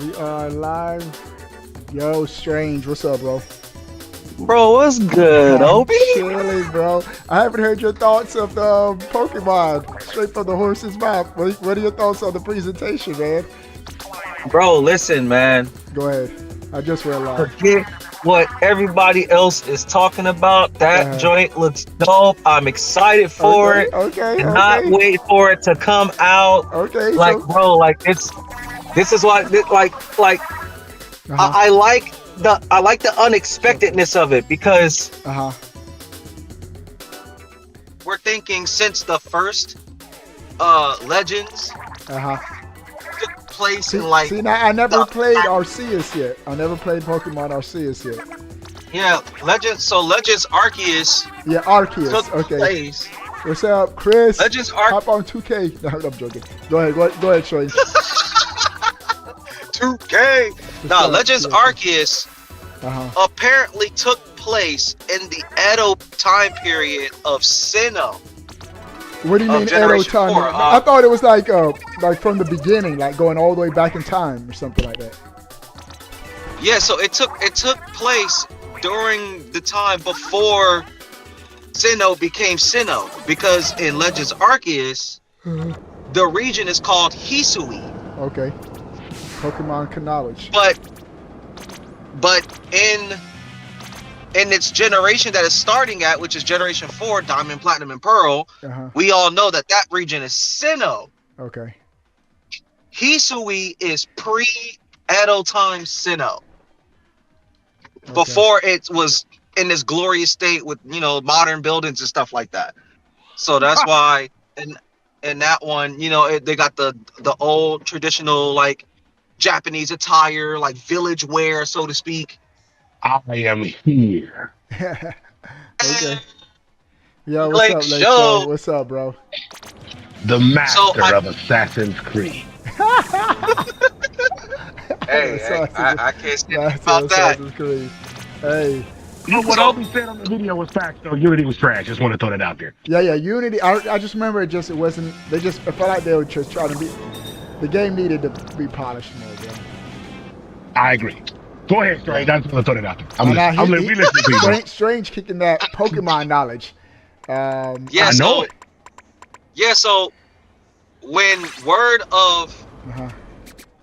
We are live. Yo, Strange, what's up, bro? Bro, what's good, Obi? Chilling, bro. I haven't heard your thoughts of Pokemon straight from the horse's mouth. What are your thoughts on the presentation, man? Bro, listen, man. Go ahead. I just read live. Forget what everybody else is talking about. That joint looks dope. I'm excited for it. Okay. Cannot wait for it to come out. Okay. Like, so, bro, like this is why, I like the unexpectedness of it because we're thinking since the first Legends took place in like. See, now I never played Arceus yet. I never played Pokemon Arceus yet. Yeah, Legends. So Legends Arceus. Yeah, Arceus. Took place. What's up, Chris? Legends Hop on 2K. No, I'm joking. Go ahead, Trey. 2K. Now, Legends Arceus apparently took place in the Edo time period of Sinnoh. What do you mean Edo time? I thought it was like from the beginning, like going all the way back in time or something like that. Yeah, so it took place during the time before Sinnoh became Sinnoh, because in Legends Arceus, the region is called Hisui. Okay. Pokemon knowledge. But in its generation that it's starting at, which is Generation 4, Diamond, Platinum, and Pearl, we all know that region is Sinnoh. Okay. Hisui is pre-Edo time Sinnoh. Okay. Before it was in this glorious state with, modern buildings and stuff like that. So that's why in that one, they got the old traditional, like, Japanese attire, like village wear, so to speak. I am here. Okay. Yo, what's up, Lake Show? What's up, bro? The master of Assassin's Creed. Hey, I can't say about that. Assassin's Creed. Hey. What Obi said on the video was facts, though. Unity was trash. Just want to throw that out there. Yeah, Unity. I just remember it wasn't. I felt like they were just trying to be. The game needed to be polished more, bro. I agree. Go ahead, Strange. I just want to throw that out there. We listening to you. Strange kicking that Pokemon knowledge. I know it. Yeah, so when word of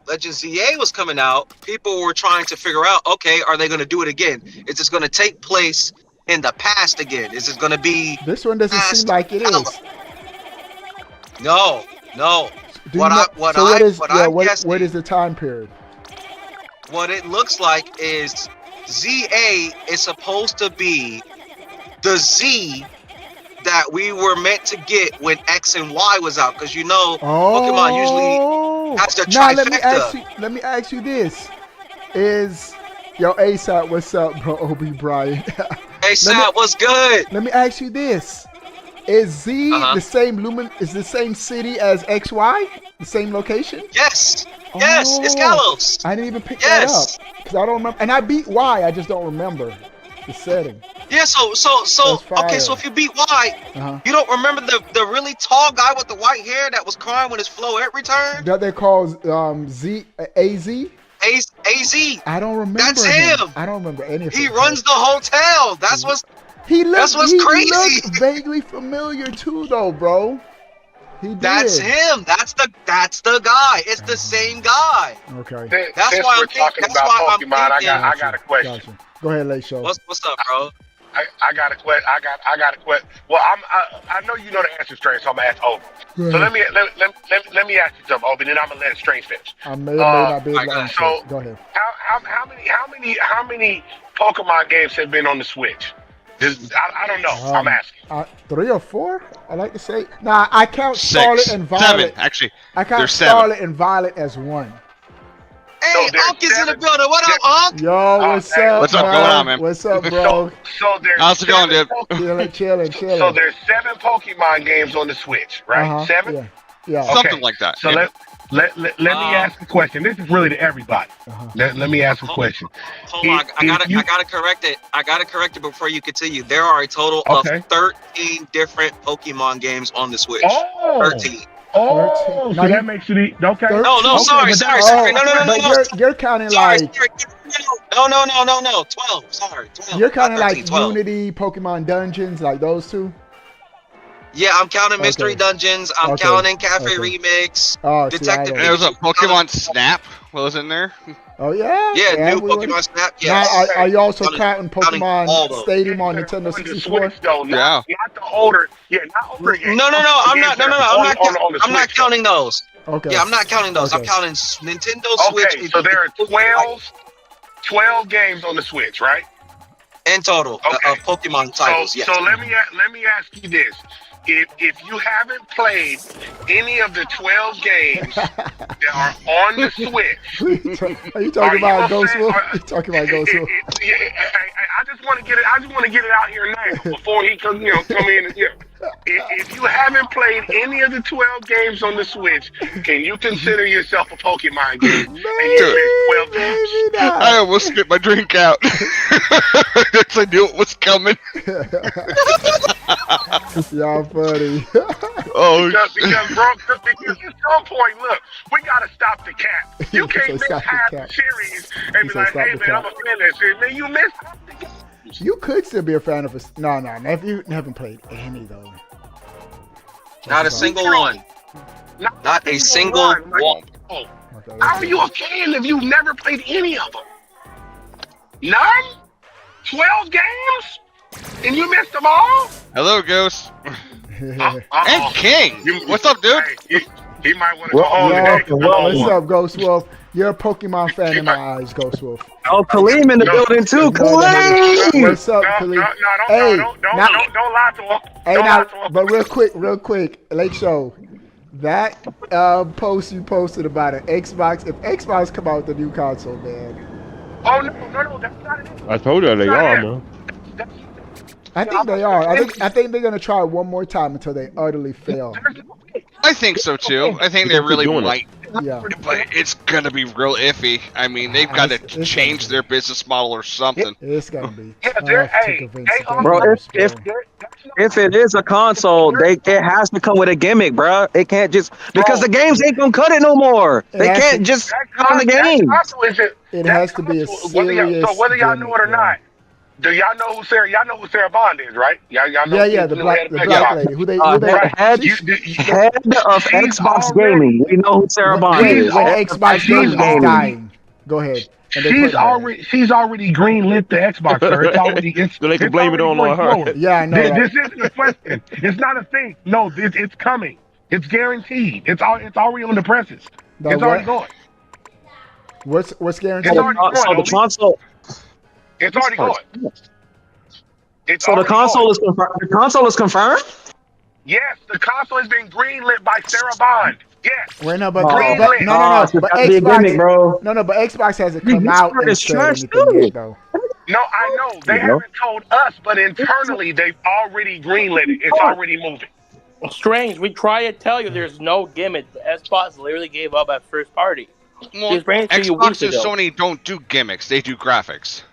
Legends ZA was coming out, people were trying to figure out, okay, are they going to do it again? Is this going to take place in the past again? Is it going to be... This one doesn't seem like it is. No. What is the time period? What it looks like is ZA is supposed to be the Z that we were meant to get when X and Y was out, because Pokemon usually has the trifecta. Let me ask you this: ASAP, what's up, bro? Obi Bryant. ASAP, what's good? Let me ask you this: is Z the same Is the same city as XY? The same location? Yes. Yes, it's Kalos. I didn't even pick that up because I don't remember. And I beat Y. I just don't remember the setting. Yeah. So okay. So if you beat Y, you don't remember the really tall guy with the white hair that was crying when his Floette returned? That they call AZ. AZ. I don't remember. That's him. I don't remember any of it. He runs the hotel. That's what's. That's what's crazy. He looked vaguely familiar too, though, bro. He did. That's him. That's the guy. It's the same guy. Okay. Since we're talking about Pokemon, I got a question. Gotcha. Go ahead, Late Show. What's up, bro? I got a question. I got a question. Well, I know you know the answer, Strange, so I'm gonna ask Obi. Right. So let me ask you something, Obi, then I'm gonna let Strange finish. I may not be able to answer. So go ahead. How many Pokemon games have been on the Switch? I don't know. I'm asking. 3 or 4? I like to say. Nah, I count Scarlet and Violet. 7, actually. I count Scarlet and Violet as one. Hey, Unk is in the building. What up, Unk? Yo, what's up? What's up going on, man? What's up, bro? So there's how's it going, dude? Chilling. So there's 7 Pokemon games on the Switch, right? 7? Yeah. Okay. Something like that. So let me ask a question. This is really to everybody. Let me ask a question. Hold on, I gotta correct it. I gotta correct it before you continue. There are a total of 13 different Pokemon games on the Switch. 13. Oh, so No, that makes it okay. No, Okay, sorry. No. but you're counting like No. 12. Sorry, 12. you're Not counting 13, like 12. Unity, Pokemon Dungeons, like those two. Yeah, I'm counting Mystery Okay. Dungeons. I'm Okay. counting Cafe Okay. Remix, Oh, see, I Detective don't. And there was a Pikachu. Pokemon Snap was in there. Oh yeah. Yeah, new we would- Pokemon Snap. Now, Yes. are you also Counting counting all Pokemon those. Stadium on Games that Nintendo are on the 64? Switch, though, not the older. Yeah, not older games. No. I'm Games not. that No. are I'm only not. on the I'm not Switch, counting those. Okay. Yeah, I'm not counting those. I'm Okay. counting Nintendo Switch. Okay, so there are 12 games on the Switch, right? in total Okay. of Pokemon titles. Yes. So let me ask you this: if you haven't played any of the 12 games that are on the Switch, Are you talking about Ghost fan- Wolf? You talking about Ghost Wolf? I just want to get it. I just want to get it out here now before he come in. And, if you haven't played any of the 12 games on the Switch, can you consider yourself a Pokemon game? And you missed 12 games. Maybe I not. almost spit my drink out. I knew it was coming. Y'all funny. Oh, Because at some point, look, we gotta stop the cap. You So can't miss stop the half cap. the series and He be said like, stop hey the man, I'm cap. a fan of that series. Man, you missed half the game. You could still be a fan of a. No. If you haven't played any though. Not a single one. Not a single one. Like, one. Okay, how are you a fan if you've never played any of them? None? 12 games? And you missed them all? hello, Ghost. yeah. And King. What's up, dude? Hey, he might want to go home today. What's up, Ghost Wolf? You're a Pokemon fan in my eyes, Ghost Wolf. Oh, Kaleem in the building too. Kaleem! What's up, Khalid? Don't lie to him. Hey, Don't now, lie to him. but real quick, Lake Show. That post you posted about an Xbox. If Xbox come out with a new console, man, Oh, no, that's not it. I told you they are, man. I think they are. I think they're gonna try one more time until they utterly fail. I think so too. I think they They keep really doing it. might, Yeah. but it's gonna be real iffy. I mean, they've got to It's gonna change be. their business model or something. It's gonna be Yeah, tough they're- to hey, convince hey, the gamers, Bro, bro. if it is a console, it has to come with a gimmick, bro. It can't just because the games ain't gonna cut it no more. They has can't to- just cut on the game. It has to be a serious. So whether y'all know it or gimmick, not, do y'all know who Sarah? Y'all know who Sarah Bond is, right? Y'all know. Yeah, the who black had lady. Who they? Head of Xbox Gaming. We know who Sarah Bond When is. Head of Xbox Gaming is dying. Go ahead. And they put her. She's already greenlit the Xbox, sir. It's already. So they can blame it on her. Yeah, I know. This isn't a question. It's not a thing. No, it's coming. It's guaranteed. It's already on the presses. The It's already what? going. What's guaranteed? It's already going. So the console. It's already going. It's So the already console going. is confirmed. The console is confirmed. Yes, the console has been greenlit by Sarah Bond. Yes. Wait, no, but Oh, no. it's But gotta be a gimmick, Xbox, bro. no, but Xbox hasn't Dude, come this out part and is said trash, anything too. yet, though. No, I know. They haven't told us, but internally they've already greenlit it. It's already moving. Strange. We try to tell you there's no gimmick. The Xbox literally gave up at first party. Well, Just ran to you weeks Xbox and ago. Sony don't do gimmicks; they do graphics.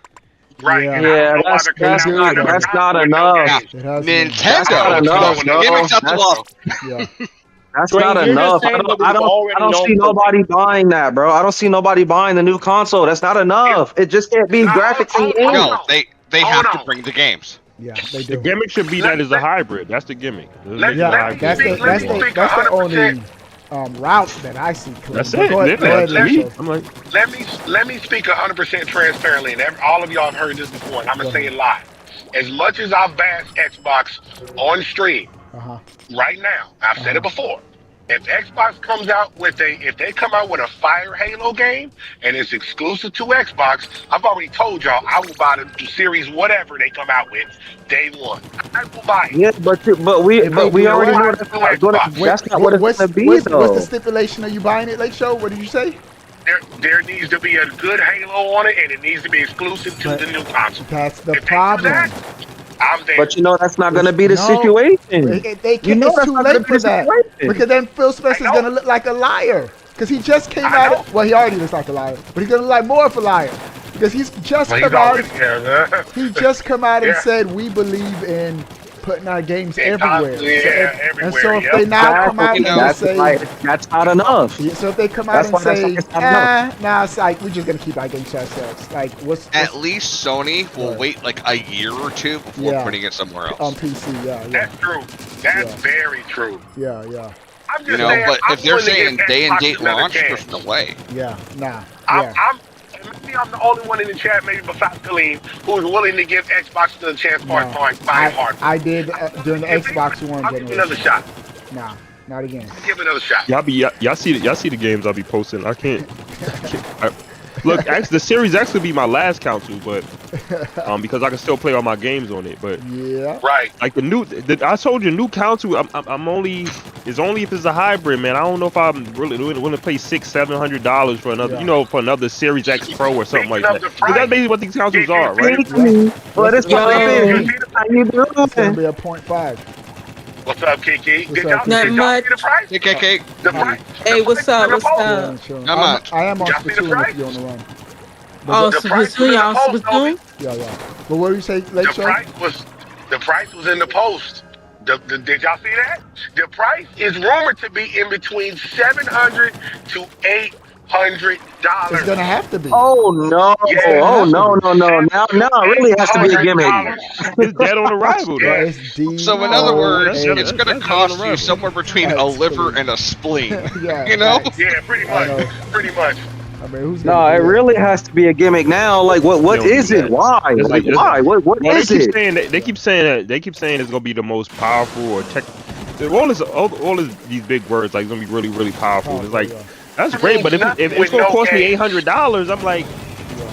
Right. Yeah. And I don't Yeah, know why that's they're coming out with another not console with no enough. games. It has been. That's not Nintendo enough, throws no. gimmicks out the That's- wall. Yeah. That's Strange, not you're just enough. saying what I we've already don't known see for- nobody buying that, bro. I don't see nobody buying the new console. That's not enough. It just can't be No, graphics and hold games. on. No, they Hold have to on. bring the games. Yeah, they The do. gimmick should be that it's a hybrid. That's the gimmick. Let- Yeah, let me that's speak- let me speak the 100%. only route that I see. Clear. That's But it. Go ahead, Yeah, Lake that's me. Show. I'm like, Let me speak 100% transparently, and all of y'all have heard this before, and I'm gonna say it live. As much as I bash Xbox on stream Uh-huh. right now, I've said it before. If Xbox comes out with if they come out with a Fire Halo game and it's exclusive to Xbox, I've already told y'all I will buy the series whatever they come out with day one. I will buy it. Yeah, but we If they do already what? know that's not gonna. That's not what it's What's gonna be what's though. the stipulation of you buying it, Lake Show? What did you say? There needs to be a good Halo on it, and it needs to be exclusive to But the new console. That's the If they do problem. that, I'm there. But you know that's not gonna be the No. situation. They You can't, know it's that's too not gonna late be for the that. situation. Because then Phil Spencer's I know. gonna look like a liar. Because he just came I out. know. Well, he already looks like a liar, but he's gonna look like more of a liar because he's just Well, come he's out. already there, man. He just come out and Yeah. said we believe in putting our games Yeah, everywhere. everywhere. And so if they now come out and That's say, why that's not enough. yeah, so if they come out That's and why that's say, like it's not enough. nah, it's like we're just gonna keep our games to ourselves. Like, what's At least Sony will Right. wait like a year or two before Yeah. putting it somewhere else. on PC? Yeah, yeah, That's true. That's Yeah. very true. yeah. I'm just You know, saying, but I'm if they're willing to saying give day and Xbox date another launch, chance. there's no way. Yeah, nah, I'm, yeah. maybe I'm the only one in the chat, maybe besides Colleen, who is willing to give Xbox the chance for No. buying hardware. I did during the If they- Xbox One I'll give you another generation. shot. Nah, not again. Give it another shot. Y'all see the games I'll be posting. I can't. Look, actually, the series actually be my last console, but because I can still play all my games on it. But Yeah. Right. like I told you, new console. I'm only if it's a hybrid, man. I don't know if I'm really willing to pay $600-700 for another, Yeah. for another Series X Pro or something like Speaking that. of the But that's price, basically what these consoles did you are, right? see But it's Yo. what it You is. see the- How you It's gonna doing? be a 0.5. What's up, Kiki? What's Did up, y'all Kiki? Not see much. the price? KKK, The price. Hey, the what's price up? was What's in the up? Chilling, chilling. How much? I am on Y'all see the Splatoon price? if you on the run. Oh, The so price Splatoon, was y'all in the post, Splatoon? Yeah. But what do you say, Lake The Show? price was in the post. Did y'all see that? The price is rumored to be in between $700 to $800. It's gonna have to be. Oh no! Yeah. Oh no! Now it really has to be a gimmick. It's dead on arrival, Bro, though. it's D. So in other words, that's- it's going to that's cost on you the somewhere between a Facts, liver please. and a spleen. Yeah, You know? facts. Yeah, pretty I know. much. Pretty much. I mean, who's No, gonna it do that? really has to be a gimmick now. Like, what Don't is do it? that. Why? It's- Like, it's- why? What Well, is they keep it? saying that they keep saying it's gonna be the most powerful or tech. All this these big words like it's gonna be really really powerful. It's like that's great, but if it's gonna cost me $800, I'm like,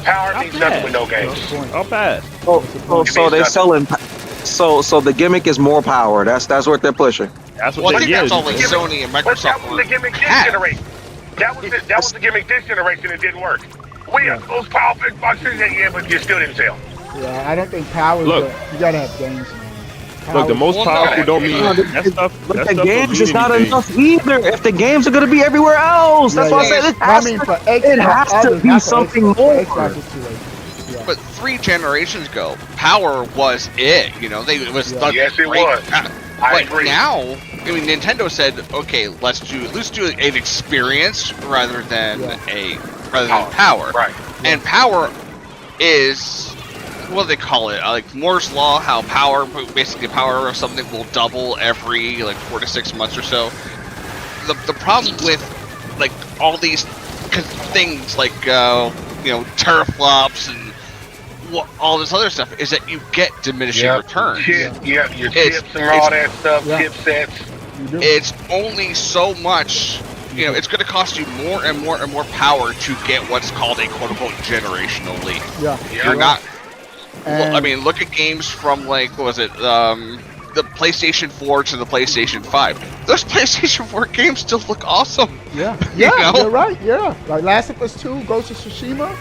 Power I'll means nothing with no pass. games. I'll pass. So they selling. So the gimmick is more power. That's what they're pushing. That's Well, I what think they that's all yeah. like Sony and But Microsoft that was the gimmick this have. generation. That was the gimmick this generation that didn't work. We have the most powerful Xboxes, yeah, but you still didn't sell. Yeah, I don't think power. Look. You gotta have games, man. Look, the most Well, no. powerful don't mean No, that stuff. But That the stuff don't games mean is not anything. enough either. If the games are gonna be everywhere else, that's why I said it I has mean, to. for Xbox, it has to others, be not for something Xbox. For more. Xbox, it's too late. Yeah. But 3 generations ago, power was it. It was Yeah. the Yes, it great- was. I But agree. now, Nintendo said, okay, let's do an experience rather than power. Right. And power is what do they call it? Like Moore's law, how basically power of something will double every like 4 to 6 months or so. The problem with like all these things like teraflops and all this other stuff is that you get diminishing returns. Your It's- chips and all that stuff, Yeah. chipsets. You do. It's only so much. It's going to cost you more and more and more power to get what's called a quote-unquote generational leap. Yeah. You're not. And- I mean, look at games from like what was it? The PlayStation 4 to the PlayStation 5. Those PlayStation 4 games still look awesome. Yeah. You Yeah. know? You're right. Yeah. Like Last of Us 2, Ghost of Tsushima.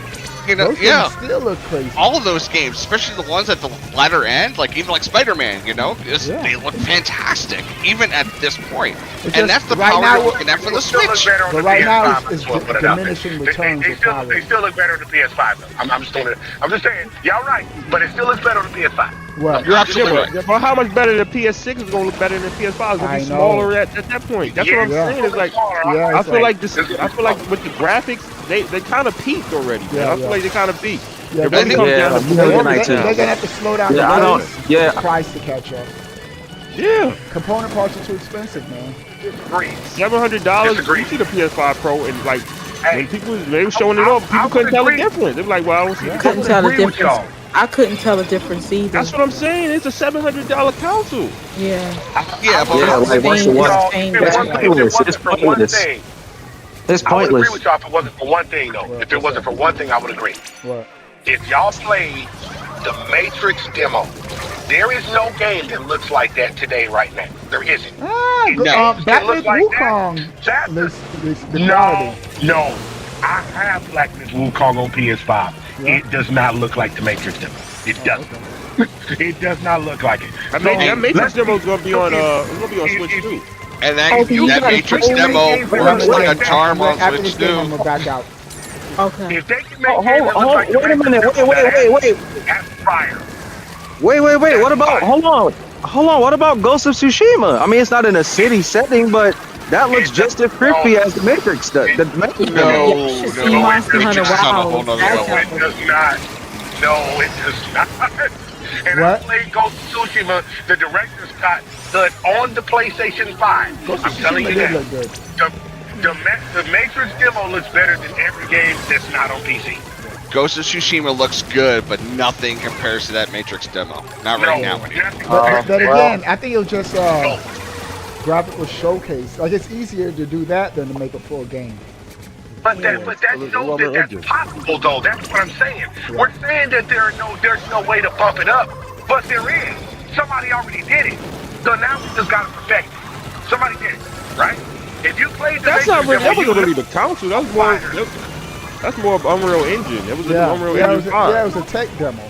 Those games still look crazy. All of those games, especially the ones at the latter end, like even like Spider-Man, they look fantastic, even at this point. It's And just that's the right power now you're looking at for the It still looks Switch. better on But the right now, PS5, it's that's what I put it out there. diminishing returns of power. They still look better on the PS5 though. I'm just saying, y'all right, but it still looks better on the PS5. What? You're absolutely right. Well, how much better the PS6 is going to look better than the PS5? It's going I to be know. smaller at that point. That's what I'm Yeah. saying. It's like Yeah, I it's feel like- like with the graphics, they kind of peaked already. Man. Yeah, I feel yeah. like they kind of peaked. Yeah, It really they- comes Yeah, down to yeah, They're night too. gonna have to slow down Yeah, I the don't. race, Yeah, price to catch up. yeah, Component parts are too expensive, man. Disagree. $700. Disagree. You see the PS5 Pro and like Hey, when they were showing it off, I people couldn't would tell the agree. difference. They were like, "Well, I don't see." Yeah. the Couldn't difference." tell the agree with difference. y'all. I couldn't tell the difference either. That's what I'm saying. It's a $700 console. Yeah. Yeah, but Yeah, like what's the Spain- one? Y'all, Spain- if it wasn't- if it It's wasn't for one pointless. thing, It's I would agree pointless. with y'all if it wasn't for one thing though. What- If it wasn't for one thing, I would agree. What? If y'all played the Matrix demo, there is no game that looks like that today right now. There isn't. No. Batman look like Wukong. that. The No, quality. no. I have Blackness Wukong on PS5. Yeah. It does not look like the Matrix demo. It doesn't. It does not look like it. I mean, So, that Matrix let's demo is gonna be on if- it's gonna be on Switch if- too. And Oh, that, you that gotta Matrix play demo the game for works one like a day. charm on After Switch this game, I'm too. gonna back out. Okay. If they can make Oh, games that look like the wait a Matrix minute. demo, Wait. that's fire. Wait. What about? Hold on. hold on. What about Ghost of Tsushima? I mean, it's not in a city setting, but that looks just as creepy as the Matrix. The Matrix. No, You should no, see Monster Matrix Hunter is on a whole Wild. nother That's level. It does not. No, it does not. And I What? played Ghost of Tsushima, the director's cut, stood on the PlayStation 5. Ghost I'm of telling Tsushima you did that. look good. The Matrix demo looks better than every game that's not on PC. Ghost of Tsushima looks good, but nothing compares to that Matrix demo. Not right now, anyway. nothing. But well- again, I think it was just graphical showcase. Like it's easier to do that than to make a full game. But that shows that that's possible, though. That's what I'm saying. We're saying that there's no way to bump it up, but there is. Somebody already did it. So now we just got to perfect it. Somebody did it, right? If you played the That's not Matrix really, that demo, wasn't really the council. That's more of Unreal Engine. It was an Unreal Engine 5. it was a tech demo.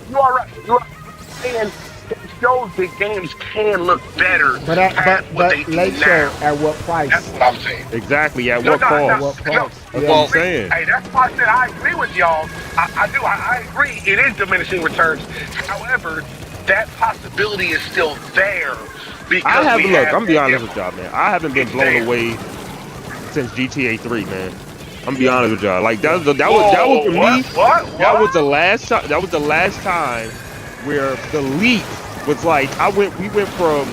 You are right. You are right. And it shows that games can look better. But late show at what price? That's what I'm saying. Exactly. At No, what no, cost? no, What no. price? That's Yeah. what I'm saying. Hey, that's why I said I agree with y'all. I do. I agree. It is diminishing returns. However, that possibility is still there because I haven't we look. have I'm gonna be that honest with y'all, man. I haven't been blown away since GTA 3, man. I'm gonna be honest with y'all. Like that was for me. What? That was the last time. That was the last time where the leap was like we went from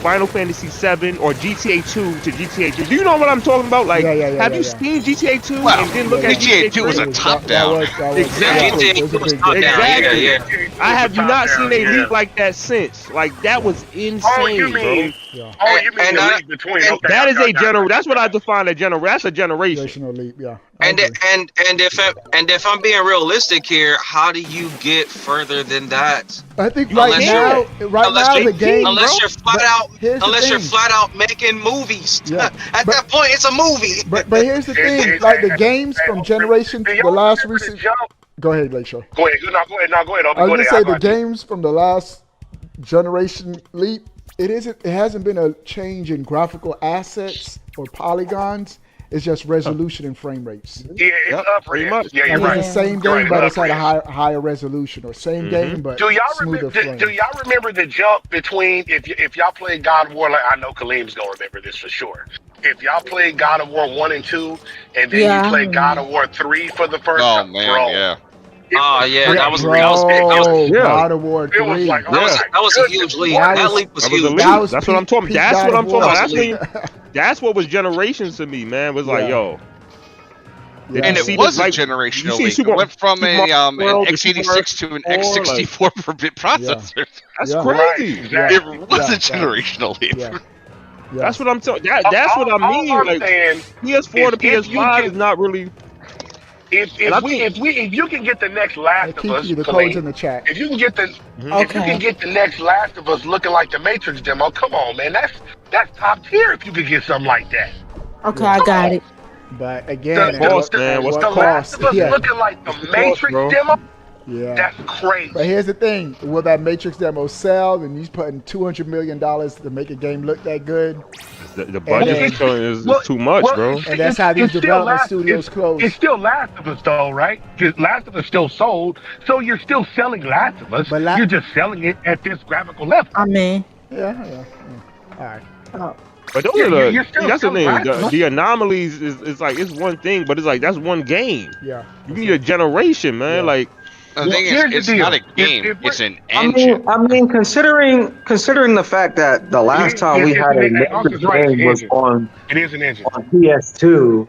Final Fantasy 7 or GTA 2 to GTA 3. Do you know what I'm talking about? Like, have you seen GTA 2 Wow. and then look at GTA 2 was a 3? top down. Exactly. It was a big Top deal. down. Exactly. Yeah. I have not seen a Yeah. leap like that since. Like that was insane, Oh, you mean? Yeah. Oh, you mean And the I- league between? and Okay, That is okay, a general. That's what I define a general. That's a generation. Generational leap, yeah. I And agree. if I'm being realistic here, how do you get further than that? I think Unless right you're- now, unless the game. Unless you're flat but out, here's the unless you're thing. flat out making movies. Yeah, At but- that point, it's a movie. But here's the thing, like the games from generation, Do the y'all last remember the recent. jump? Go ahead, Lakeshore. Go ahead. No, go ahead. No, go ahead. I was Go gonna ahead. say I the got you. games from the last generation leap. It hasn't been a change in graphical assets or polygons. It's just resolution and frame rates. Yeah, it's up pretty res. much. Yeah, you're Like right. it's the same You're game, right, but it's up at a res. higher resolution, or same game but Do y'all smoother remember? frames. Do y'all remember the jump between if y'all played God of War? Like I know Kaleem's gonna remember this for sure. If y'all played God of War 1 and 2, and then Yeah, you I played God of War 3 for the first Oh time, man, bro. yeah. Oh yeah, that was Bro, Yeah. God of War 3. It was like, Yeah. that was a huge leap. That That was- leap was That was a huge. leap. That was That's what I'm talking. peak That's God what of I'm War. talking about. That was That's what was generations to me, man. Was like, Yeah. yo. Yeah. And see it was the- a like, generational you see leap. Super- It went from Super an Mario World to x86 to an Super Mario x64 per bit processor. That's Yeah. crazy. Right, It was Yeah. a generational leap. Yeah. That's what I'm talking. That's what I mean. All I'm Like saying, PS4 to if you PS5 can- is not really. if you can get the next I Last of keep Us, you the Kaleem, codes in the chat. if you can get the if you Okay. can get the next Last of Us looking like the Matrix demo, come on, man, that's top tier. If you could get something like that, Okay, I got it. But again, The- cost, man. What's the the Last cost? of Us Yeah. looking like the cost, Matrix bro? demo, Yeah. that's crazy. But here's the thing: will that Matrix demo sell? And he's putting $200 million to make a game look that good, The budget is Well, too much, well, bro. and that's how these it's still development Last- studios close. It's still Last of Us though, right? Because Last of Us still sold, so you're still selling Last of Us. But You're just selling it at this graphical level. I mean, Yeah. All right. But those Yeah, are you're still that's the selling thing. Last The anomalies is like it's one thing, but it's like that's one game. Yeah. You need a generation, man. Yeah. Like The Well, thing here's is, the it's deal. not a game. If we're- It's an engine. I mean, considering the fact that the last time we had a Uncle's Matrix right, game was engine. on It is an engine. PS2,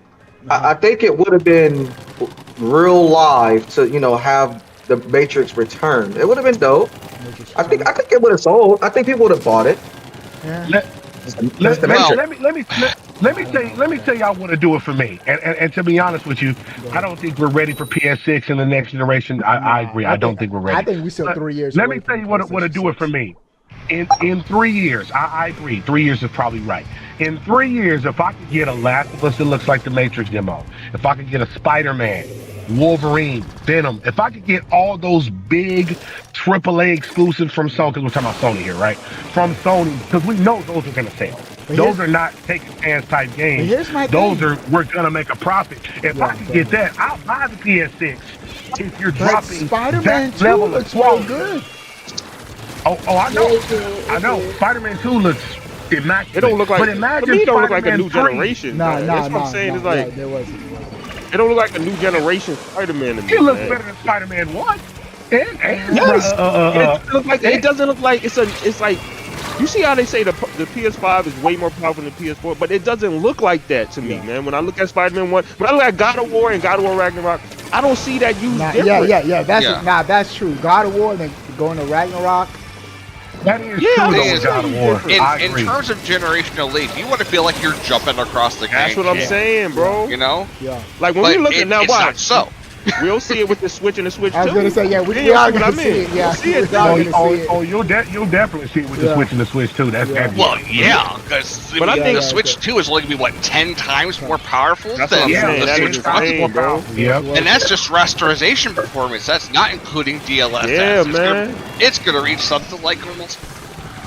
I think it would have been real live to have the Matrix return. It would have been dope. I think it would have sold. I think people would have bought it. Yeah. That's the Matrix. Let me tell y'all what to do it for me. And to be honest with you, I don't think we're ready for PS6 in the next generation. I agree. I don't think we're ready. I think we still But 3 years. Let away me tell from you what to do it for PlayStation me. In 3 years, I agree. 3 years is probably right. In 3 years, if I could get a Last of Us that looks like the Matrix demo, if I could get a Spider-Man, Wolverine, Venom, if I could get all those big AAA exclusives from Sony, because we're talking about Sony here, right? From Sony, because we know those are going to sell. But Those are not taking chance type games. here's my Those thing. we're going to make a profit. If Yeah, I could get that, I'll buy the PS6. If you're But dropping Spider-Man that 2 level of looks real quality. good. I know. Spider-Man 2 looks immaculate. It don't look like. But To imagine me, it don't look like a Spider-Man new 3. generation. man. That's what I'm saying. It's like there wasn't. it don't look like a new generation Spider-Man to me. It looks man. better than Spider-Man 1. Yes. It doesn't look like it's like you see how they say the PS5 is way more powerful than the PS4, but it doesn't look like that to me, man. When I look at Spider-Man 1, when I look at God of War and God of War Ragnarok, I don't see that used different. Yeah. That's true. God of War, then going to Ragnarok. That is true, though, God of War. In terms of generational leap, you want to feel like you're jumping across the game. That's what I'm saying, bro. You know? Yeah. Like when we look at now, it's watch. not so. We'll see it with the Switch and the Switch 2. I was gonna say, yeah, we are gonna see it. Yeah, we'll see it. You'll definitely see it with the Switch and the Switch 2. That's Well, yeah, because But I think the Switch 2 is only gonna be 10 times more powerful That's than what I'm saying. the That Switch is Pro. insane, bro. Yep. And that's just restoration performance. That's not including DLSS. Yeah, man. It's gonna reach something like almost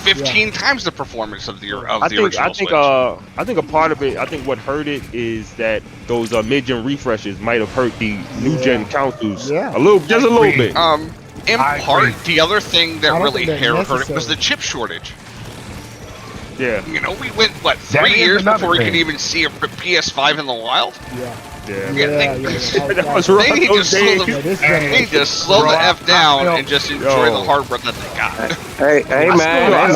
15 times the performance of the original Switch. I think a part of it, I think what hurt it is that those mid-gen refreshes might have hurt the new-gen consoles a little bit. In I part, agree. the other thing that I don't really think that's hurt it was necessary. the chip shortage. Yeah. You know, we went, That 3 is years another before we could thing. even see a PS5 in the wild? Yeah. That was rough. They need Those days. They need to slow Bro, the F down I feel- and just enjoy Yo. the hardware that they got. Hey man. I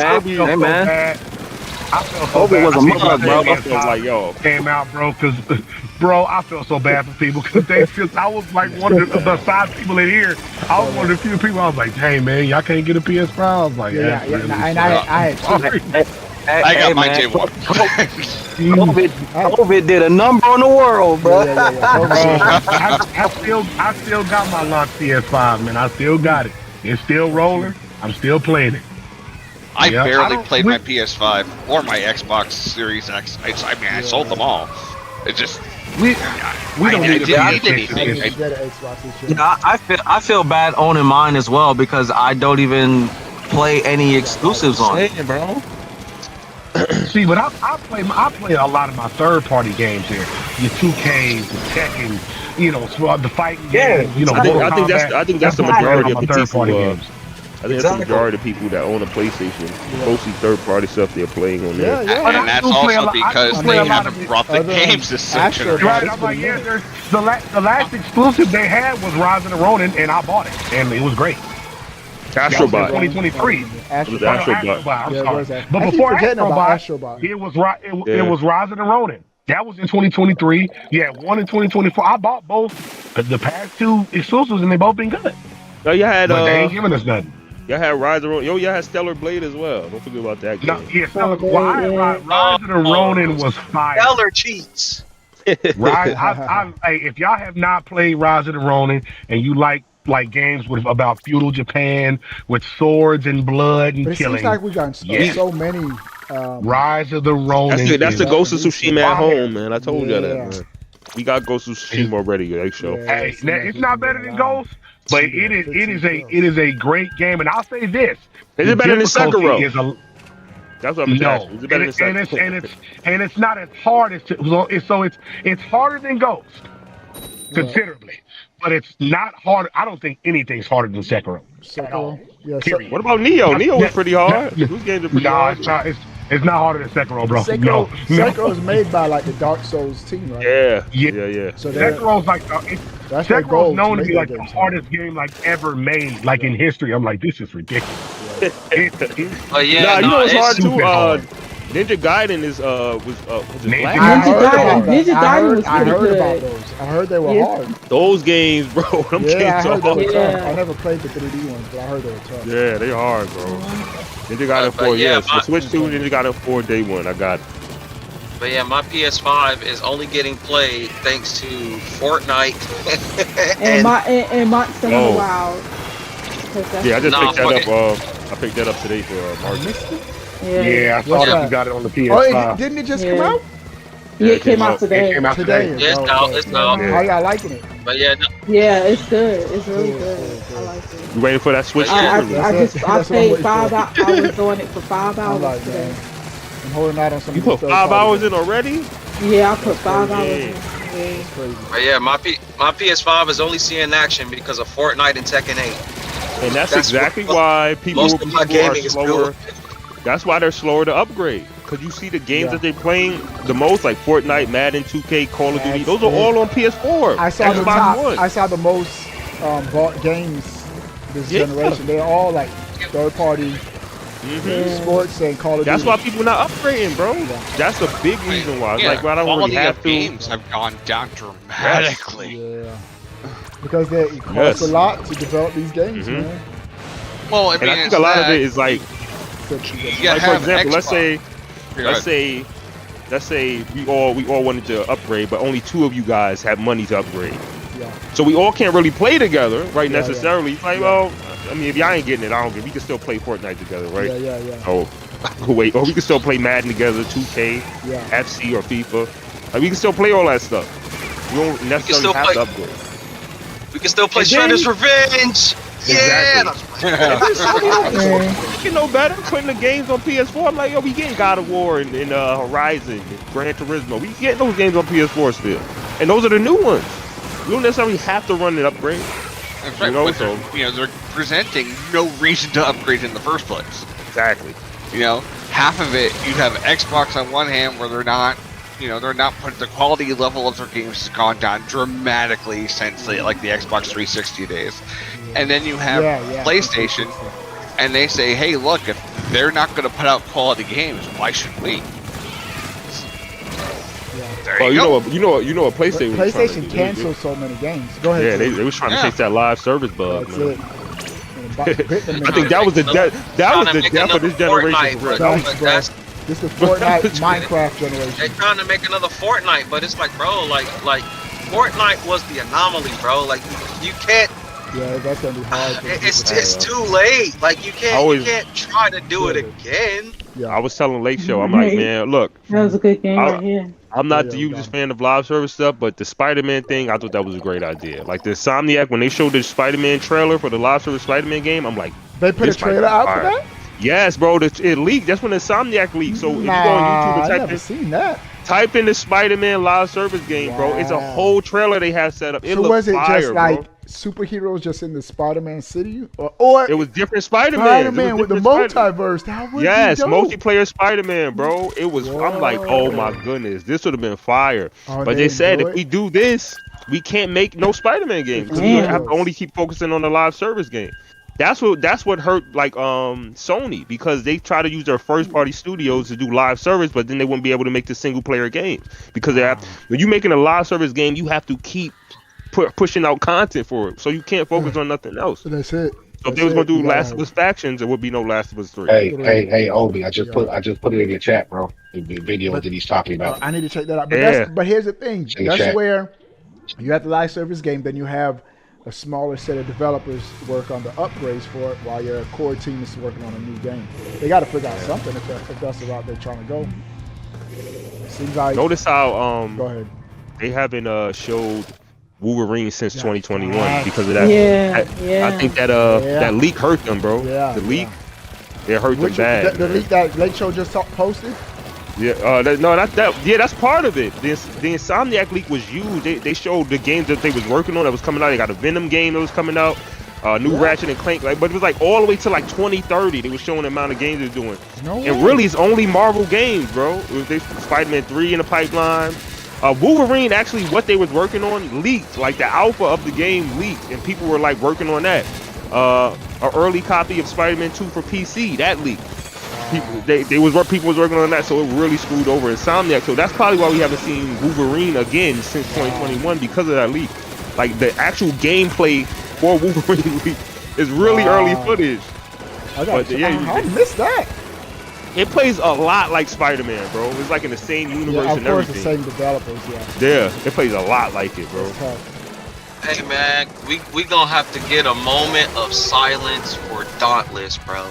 felt so Hope it bad. was a I feel mug, bro. I feel like, yo. came out, bro, because, bro, I felt so bad for people because I was like one of the besides people in here, I was one of the few people. I was like, hey man, y'all can't get a PS5. I was like, And I had I got my man. day one. COVID did a number on the world, bro. I still got my launch PS5, man. I still got it. It's still rolling. I'm still playing it. I Yeah, barely played my PS5 or my Xbox Series X. I sold them all. It just We don't need didn't to need anything. I feel bad owning mine as well because I don't even play any exclusives on it. bro. See, but I play a lot of my third-party games here. Your 2Ks, the Tekken, you know, the fighting games. You know, I think that's the majority of the third-party people. games. I think that's the majority of people that own a PlayStation. Mostly third-party stuff they're playing on there. Yeah. And that's also because they haven't brought the games this century. Right, I'm like, yeah, the last exclusive they had was Rise of the Ronin, and I bought it, and it was great. Astrobot. 2023. Astrobot. I'm Yeah, it was sorry. Astrobot. But I keep before forgetting about Astrobot, Astrobot. it was Rise of the Ronin. That was in 2023. Yeah, one in 2024. I bought both the past two exclusives, and they both been good. No, you had But they ain't giving us nothing. y'all had Rise of Ronin. You had Stellar Blade as well. Don't forget about that game. No, yeah, Rise of the Ronin was fire. Stellar cheats. If y'all have not played Rise of the Ronin and you like games about feudal Japan with swords and blood and But it killing, seems like we got so many. Rise of the Ronin. That's the Ghost of Tsushima at home, man. I told you that, Yeah. man. We got Ghost of Tsushima already. Show. Hey, now, it's not better than Ghost, but it is a great game. And I'll say this: Is it better than Sekiro? That's what I'm No, asking. Is it better than Sekiro? and it's not as hard as it's harder than Ghost considerably, but it's not hard. I don't think anything's harder than Sekiro. At all. Yeah, Period. What about Neo? Neo was pretty hard. Those games are pretty hard. It's not harder than Sekiro, bro. Sekiro is made by like the Dark Souls team, right? Yeah. So Sekiro's like that's their goal Sekiro's known to make be like that the game. hardest game like ever made, like in history. I'm like, this is ridiculous. Oh yeah, you know what's hard too? super hard. Ninja Gaiden is was it Ninja Black? Gaiden was I pretty heard good. about those. I heard they were Yeah. hard. Those games, bro. Them Yeah, I games are heard they hard. were tough. Yeah. I never played the 3D ones, but I heard they were tough. Yeah, they hard, bro. Ninja Gaiden 4, yeah, yes. The Switch 2, Ninja Gaiden 4, day one. I got it. But yeah, my PS5 is only getting played thanks to Fortnite and Monster Hunter Oh. Wild. Yeah, I just Nah, picked that fuck up. I picked that up today for March. Yeah, I saw What's that that? you got it on the Oh, PS5. didn't it just Yeah. come out? Yeah, it came out today. It came out Today. today. Yeah, it's out, it's out. How y'all liking it? But yeah, no, Yeah, it's good. It's really good. I like it. You waiting for that Switch 2? I That's paid what I'm waiting for. 5 hours. I was doing it for 5 I'm hours like, today. man, I'm holding out on some. You of these put third 5 hours party in already? Yeah, I put 5 hours in. Yeah. Yeah. games. Crazy. but yeah, my PS5 is only seeing action because of Fortnite and Tekken 8. And that's That's exactly what- why people most of my are gaming is slower. built. That's why they're slower to upgrade. Because you see the games Yeah. that they're playing the most, like Fortnite, Madden, 2K, Call of Duty. That's Those are it. all on PS4. I saw the Xbox top. One. I saw the most bought games this Yeah. generation. They're all like third party sports and Call of That's Duty. why people not upgrading, bro. That's a big reason why. It's like, well, I don't really quality have of to. games have gone down dramatically. Yeah. Because it costs a lot to develop these games, Mhm. man. Well, I And mean, I think it's a lot of that it is like, you like gotta for have example, Xbox. let's say we all wanted to upgrade, but only 2 of you guys have money to upgrade. Yeah. So we all can't really play together, right? Yeah, Necessarily. It's like, yeah. well, I mean, if y'all ain't getting it, I don't care. We can still play Fortnite together, right? Yeah. Oh, wait. Or we can still play Madden together, 2K, Yeah. FC, or FIFA. Like, we can still play all that stuff. We don't necessarily still have play- to upgrade. We can still play And then- Shredder's Revenge. Yeah. Exactly. You can know better. Putting the games on PS4, I'm like, yo, we getting God of War and Horizon, and Gran Turismo. We getting those games on PS4 still, and those are the new ones. We don't necessarily have to run an upgrade. That's right, You know, but so- they're presenting no reason to upgrade in the first place. Exactly. You know, half of it you have Xbox on one hand where they're not putting the quality level of their games has gone down dramatically since the Xbox 360 days, and then you have PlayStation, and they say, hey, look, if they're not going to put out quality games, why should we? There Well, you go. you know what PlayStation. was trying to PlayStation do. canceled so many games. Go ahead. Yeah, Tim. they was trying to fix that live service bug, That's man. it. I think that was the death of this generation. Fortnite, for real. bro. Facts, bro. That's This is Fortnite, Minecraft generation. they're trying to make another Fortnite, but it's like, bro, like Fortnite was the anomaly, bro. Like you can't. Yeah, that's gonna be hard. for It's people to- it's too late. Like you always- can't try to do it again. I was telling Lake Show, I'm like, man, look, That was a good game I- right here. I'm not Yeah, the yeah, hugest fan of live service stuff, but the Spider-Man thing, I thought that was a great idea. Like the Insomniac, when they showed the Spider-Man trailer for the live service Spider-Man game, I'm like, They put a this might be trailer out for fire. that? Yes, bro, it leaked. That's when Insomniac leaked. So if you go on YouTube I and never seen that. type in the Spider-Man live service game, bro, it's a Wow. whole trailer they have set up. It So looks was it fire, just bro. like superheroes just in the Spider-Man city, or It was different Spider-Man. Spider-Man with the multiverse? That would Yes, be dope. multiplayer Spider-Man, bro. It was. I'm like, oh my goodness, this would have been fire. Oh, But they they said do if it? we do this, we can't make no Spider-Man games because we Damn. have to only keep focusing on the live service game. That's what hurt like Sony, because they try to use their first party studios to do live service, but then they wouldn't be able to make the single player games because they have, when you making a live service game, you have to keep pushing out content for it, so you can't focus on nothing else. So that's it. So if they was gonna do Last of Us Factions, it would be no Last of Us 3. Hey, Obi, I just put it in your chat, bro. The video that he's talking about. I need to check that out. But Yeah. but here's the thing. In the That's chat. where you have the live service game, then you have a smaller set of developers work on the upgrades for it while your core team is working on a new game. They got to figure out something if that's the route they're trying to go. Seems like. Notice how Go ahead. they haven't showed Wolverine since Yeah. 2021 because of that. Yeah, I yeah. think that Yeah. that leak hurt them, bro. Yeah, The leak, yeah. it hurt them Which bad. the leak that Lake Show just posted? Yeah, no, not that. Yeah, that's part of it. The Insomniac leak was huge. They showed the games that they was working on that was coming out. They got a Venom game that was coming out, new Ratchet and Clank. Like, but it was like all the way to like 2030. They were showing the amount of games they're doing. No And way. really, it's only Marvel games, bro. It was Spider-Man 3 in the pipeline. Wolverine, actually, what they was working on leaked. Like the alpha of the game leaked, and people were like working on that. An early copy of Spider-Man 2 for PC that leaked. People was working on that, so it really screwed over Insomniac. So that's probably why we haven't seen Wolverine again since 2021 because of that leak. Like the actual gameplay for Wolverine leak is really early footage. I missed that. It plays a lot like Spider-Man, bro. It's like in the same universe Yeah, of and course, everything. the same developers. Yeah. Yeah, it plays a lot like it, bro. It's tough. Hey man, we gonna have to get a moment of silence for Dauntless, bro.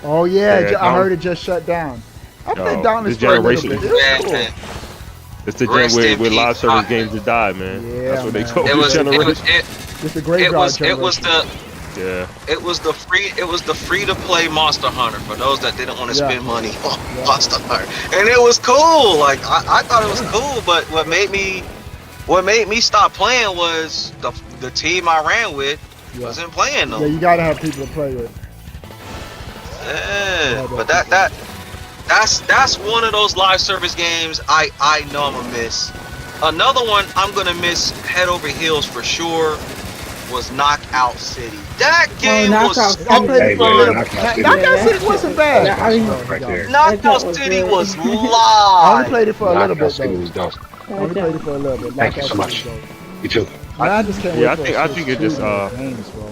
Oh yeah, Yeah, I heard it just shut down. I played Dauntless this for a little generation- bit. It was Man, cool. man. It's the Rest gen in where peace, live service Dauntless. games have died, man. Yeah, That's what they man. told It this was generation. It's the graveyard it was generation. Yeah. it was the free to play Monster Hunter for those that didn't want to Yeah. spend money on Yeah. Monster Hunter, and it was cool. Like I thought it was cool, but what made me stop playing was the team I ran with Wasn't playing Yeah, them. you gotta have people to play with. Yeah, but that's one of those live service games I know I'm gonna miss. Another one I'm gonna miss head over heels for sure was Knockout City. That game was Knockout so I played it for a fun. little bit. Knockout City wasn't bad. Yeah, I mean, Right there. Knockout was City good. was I only live. played it for a little Knockout bit City though. was dope. I only played it for a little bit. Thank you Knockout so much. City was dope. You too. Man, I just can't Yeah, wait for I think it just games, bro.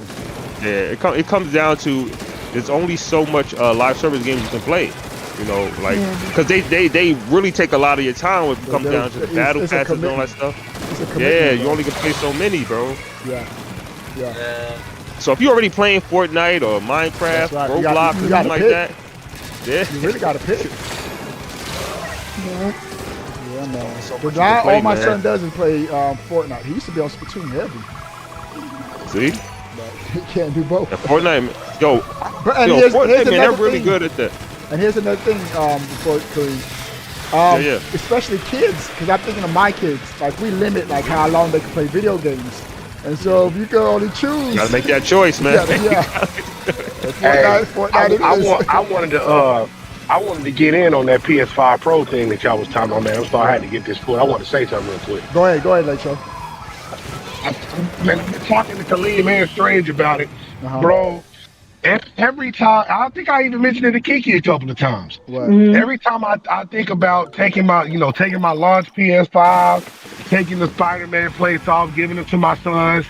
yeah, it comes down to there's only so much live service games you can play. You know, like because they really take a lot of your time when it comes down to the battle it's a passes and all that commitment. stuff. It's a Yeah, commitment, you bro. only can play so many, bro. Yeah. So if you're already playing Fortnite or Minecraft, That's right. Roblox, You or gotta something like pick. that, You really gotta pick. Yeah. Yeah, man. So The much guy, to play, all my man. son does is play Fortnite. He used to be on Splatoon heavy, see, but he can't do both. and Fortnite, yo, But, and yo, Fortnite, man, they're really thing. good at that. And here's another thing, before Kareem. Yeah. Especially kids, because I'm thinking of my kids. Like, we limit like how long they can play video games. And so if you can only choose, You gotta make that choice, man. yeah. Hey, Fortnite it is. I wanted to get in on that PS5 Pro thing that y'all was talking about, man. I'm sorry I had to get this foot. I want to say something real quick. Go ahead, Lecho. I've been talking to Khalid Man Strange about it, Uh-huh. bro. Every time, I think I even mentioned it to Kiki a couple of times. What? Every time I think about taking my launch PS5, taking the Spider-Man plates off, giving them to my sons,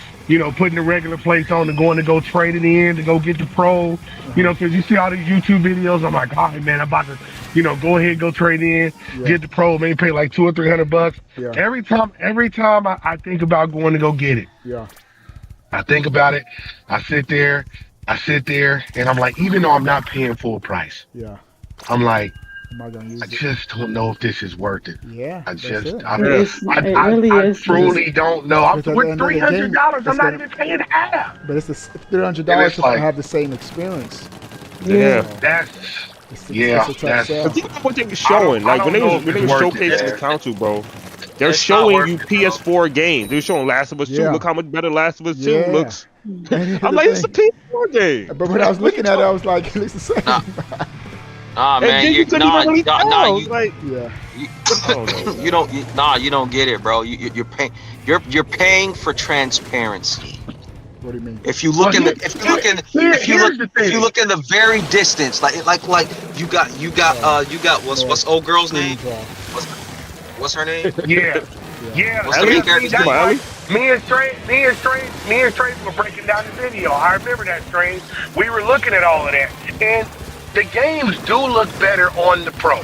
putting the regular plates on and going to go trade it in to go get the Pro, because you see all these YouTube videos. I'm like, all right, man, I'm about to, go ahead and go trade in, get the Pro, maybe pay like $200 or $300. Yeah. Every time I think about going to go get it. Yeah. I think about it. I sit there, and I'm like, even though I'm not paying full price, Yeah. I'm like, Am I gonna use I it? just don't know if this is worth it. Yeah. I that's just, it. I really is. truly don't know. Because at the With end of the $300, game, I'm it's not gonna- even paying half. But it's the $300 And it's to like- have the same experience. Yeah. That's It's Yeah, a tough that's- sell. But think about what they were showing. I Like when don't they know was if when they it's was worth it, showcasing the man. console, bro. They're It's not showing worth you it, PS4 games. They're showing Last of Us 2. Yeah. Look how much better Last of Us 2 Yeah. looks. And here's I'm the like, it's a thing. PS4 game. But when I was looking at it, I was like, it looks the same. Nah, And man, then you couldn't even really tell. nah, It's like, Yeah. I don't know. you don't get it, bro. You're paying, you're paying for transparency. What do you mean? If you look in the, if you look in the very distance, like you got what's old girl's name? What's her name? yeah. Yeah, What's the main character's that's name? why me and Strange were breaking down the video. I remember that, Strange. We were looking at all of that, and the games do look better on the Pro.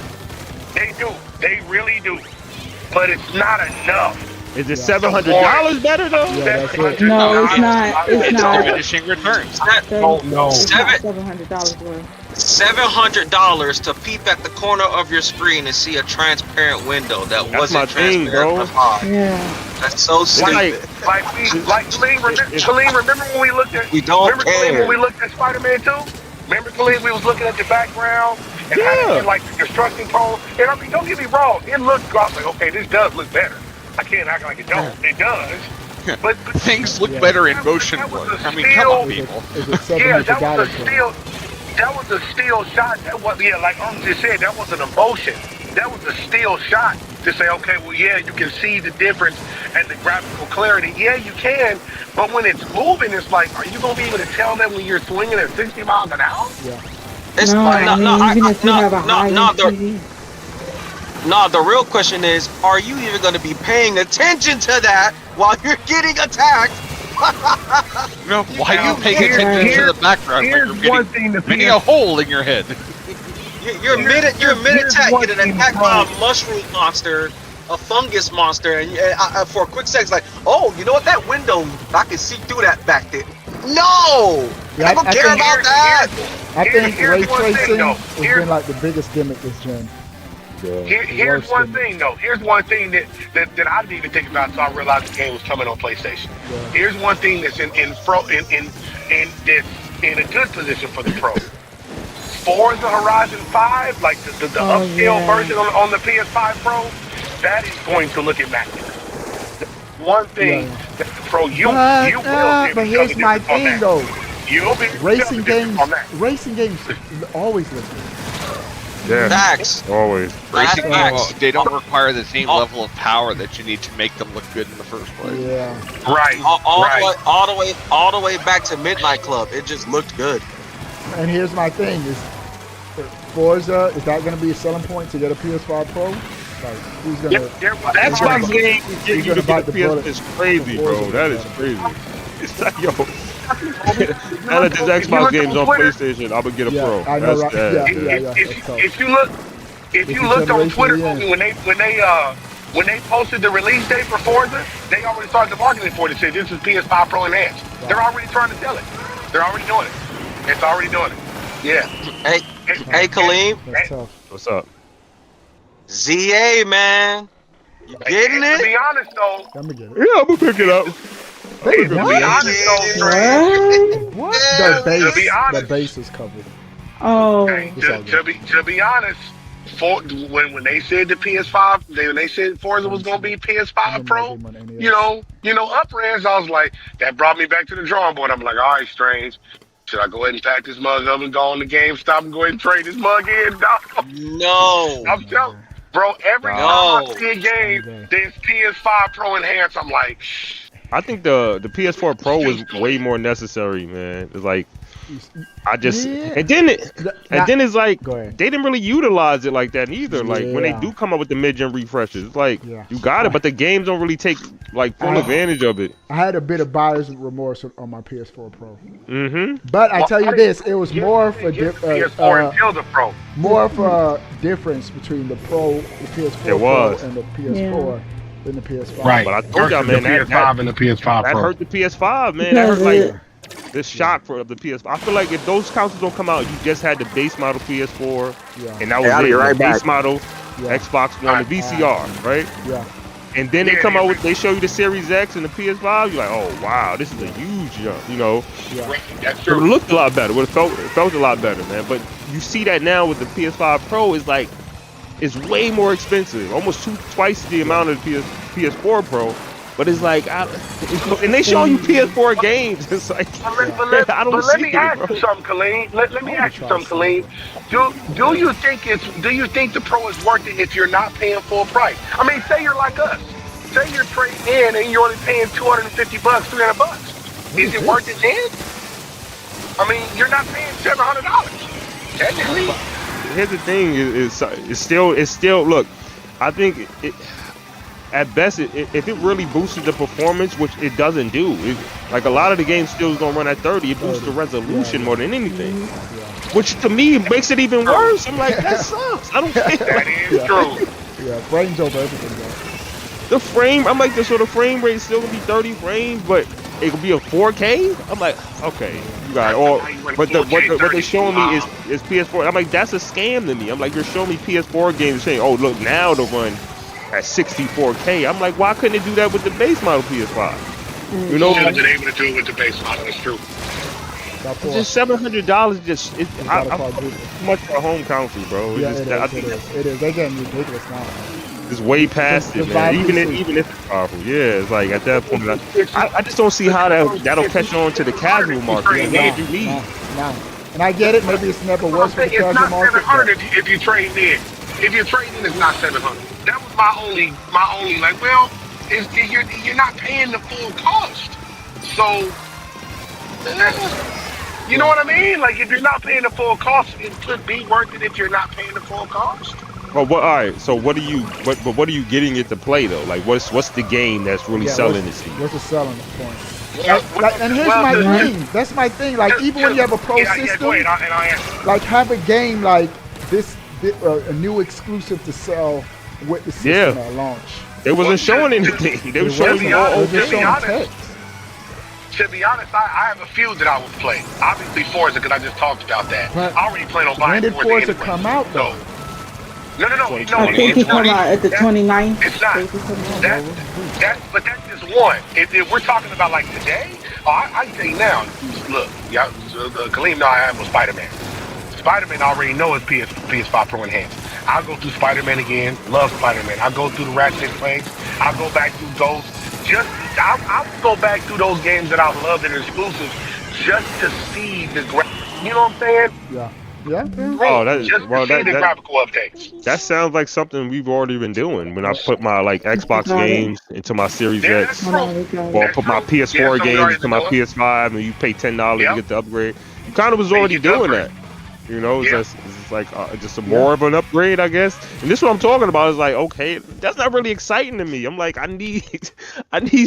They do. They really do. But it's not enough. Is it $700 better though? Yeah, that's it. No, it's not. It's not. Diminishing returns. Oh no. It's not Seven- $700 worth. $700 to peep at the corner of your screen and see a transparent window that That's wasn't my thing, transparent bro. before. Yeah. That's so stupid. Like Khalid, remember when we looked at We don't remember Khalid, care. when we looked at Spider-Man 2? Remember Khalid, we was looking at the background and how like the construction tone. And I mean, don't get me wrong, it looked I was like, okay, this does look better. I can't act like it don't. It does. But Things look better in motion that was blur. a I mean, come on, Is people. it yeah, $700? that was a still shot. That was like just said, that was an emotion. That was a still shot to say, okay, well, yeah, you can see the difference and the graphical clarity. Yeah, you can, but when it's moving, it's like, are you gonna be able to tell that when you're swinging at 60 miles an hour? Yeah. It's No, I mean, even if you have a high-end TV. the real question is, are you even going to be paying attention to that while you're getting attacked? No, why are you paying Here- attention here- to the background? Here's Like you're one getting, thing to making a hole in your head. You're mid here's attack, one getting thing, attacked bro. by a mushroom monster, a fungus monster, and for a quick second, it's like, oh, you know what? That window, I can see through that back there. No, Yeah, I don't I care think- about that. I think Here's ray one thing, tracing though. has Here's- been like the biggest gimmick this gen. Here's Worse one than- thing though. Here's one thing that I didn't even think about until I realized the game was coming on PlayStation. Yeah. Here's one thing that's in that's in a good position for the Pro. Forza Horizon 5, like the upscale yeah. version on the PS5 Pro, that is going to look immaculate. The one thing Yeah. that the Pro, you will But be able to here's tell my the difference on thing that. though. You'll be able to tell Racing the difference games, on that. racing games always look good. Yeah, Facts. always. Racing Facts. games, they don't require the same level of power that you need to make them look good in the first place. Yeah. Right. All the way back to Midnight Club. It just looked good. And here's my thing: is Forza, is that going to be a selling point to get a PS5 Pro? Like, who's going to? Xbox games get you to get a PS is crazy, bro. Forza, That is crazy. It's like, yo. Now that there's Xbox games on PlayStation, I'm gonna get a Pro. I know, That's right? that. Yeah. If you looked on Twitter when they posted the release date for Forza, they already started the marketing for it. They said this is PS5 Pro enhanced. Wow. They're already trying to sell it. They're already doing it. It's already doing it. Yeah. Hey, Kaleem. That's tough. What's up? ZA, man. You getting To it? be honest though, Let me get it. Yeah, I'm gonna pick it up. Hey, to be what? honest though, What? Yeah, The to be honest. the base is covered. Oh, Hey, to be honest, when they said the PS5, when they said Forza was gonna be PS5 Pro, you know, upres, I was like, that brought me back to the drawing board. I'm like, all right, Strange, should I go ahead and pack this mug up and go on the GameStop and go ahead and trade this mug in, dog? No. I'm telling, bro, every time I see a game that's PS5 Pro enhanced, I'm like, I think the PS4 Pro was way more necessary, man. It's like I just and then it's like Go ahead. they didn't really utilize it like that either. Like when they Yeah. do come up with the mid-gen refreshes, it's like Yeah. you got it, but the games don't really take like full advantage of it. I had a bit of buyer's remorse on my PS4 Pro, Mm-hmm. but I tell you this, it was more for PS4 until the Pro. more for a difference between the Pro, the PS4 It was. Pro, and the PS4 than the PS5. Right. But I told y'all, man, the PS5 and the PS5 that Pro. hurt the PS5, man. That hurt Because like this shock for the PS5. I feel like if those consoles don't come out, you just had the base model PS4, Yeah. and that was I'll it. be right The base back. model Yeah. Xbox One, the VCR, right? Yeah. And then they Yeah, come yeah. out with, they show you the Series X and the PS5. You're like, oh wow, this is a huge jump, you know. Right, that's It true. looked a lot better. It felt a lot better, man. But you see that now with the PS5 Pro, is like it's way more expensive, almost twice the amount of the PS4 Pro. But it's like, and they show you PS4 games. It's like, I don't But let see me it, ask bro. you something, Kaleem. Let me ask you something, Kaleem. Do you think the Pro is worth it if you're not paying full price? I mean, say you're like us. Say you're trading in and you're only paying $250, $300. Is it worth it then? I mean, you're not paying $700. Technically. Here's the thing: it's still. Look, I think at best, if it really boosted the performance, which it doesn't do, like a lot of the games still is gonna run at 30. It boosts the resolution more than anything, which to me makes it even worse. I'm like, that sucks. I don't care. That is true. Yeah, frames over everything, though. The frame, I'm like, so the frame rate is still gonna be 30 frames, but it could be a 4K. I'm like, okay, you got it. Or, but what they're showing me is PS4. I'm like, that's a scam to me. I'm like, you're showing me PS4 games saying, oh, look, now to run at 64K. I'm like, why couldn't it do that with the base model PS5? You know, Should have been able to do it with the base model. It's true. About it's just $700. Just it's gotta I'm quadruple. too much for a home console, bro. Yeah, It's it just, I is. think It is. They're getting ridiculous now. it's way past The it, man. vibe Even is- if it's powerful, yeah. It's like at that point, I just don't see how that'll catch on to the casual market. And what did you need? Nah. And I get it. Maybe it's never worse for the It's casual not market. 700 if you trade in. If you're trading in, it's not 700. That was my only like, well, you're not paying the full cost. So, you know what I mean? Like, if you're not paying the full cost, it could be worth it if you're not paying the full cost. Well, all right. So what are you getting it to play though? Like, what's the game that's really selling it to you? What's the selling point? Yeah, And here's well, my the- thing. That's my thing. Like, even when you have a pro Yeah, system, go ahead, and I answer. like, have a game like this, a new exclusive to sell with the system at launch. They wasn't showing anything. They were showing some They're old just to be showing honest, text. To be honest, I have a few that I would play. Obviously, Forza, because I just talked about that. But I already plan on When buying did Forza Forza anyway. come out, though? No. I think it come out at the 29th. It's not. But that's just one. If we're talking about like today, I say now. Look, y'all, Kaleem, know I have a Spider-Man. Spider-Man already know it's PS5 Pro enhanced. I'll go through Spider-Man again. Love Spider-Man. I'll go through the Ratchet & Clank. I'll go back through Ghost just I would go back through those games that I loved and exclusives just to see the you know what I'm saying? Yeah. Yeah. Oh, that is Just to well. see the graphical updates. That sounds like something we've already been doing. When I put my like Xbox games into my Series Yeah, X, that's true. or put my PS4 games into my PS5, and you pay $10 to get the upgrade. You kind of was already doing that. You know, it's just like just more of an upgrade, I guess. And this is what I'm talking about. Is like, okay, that's not really exciting to me. I'm like, I need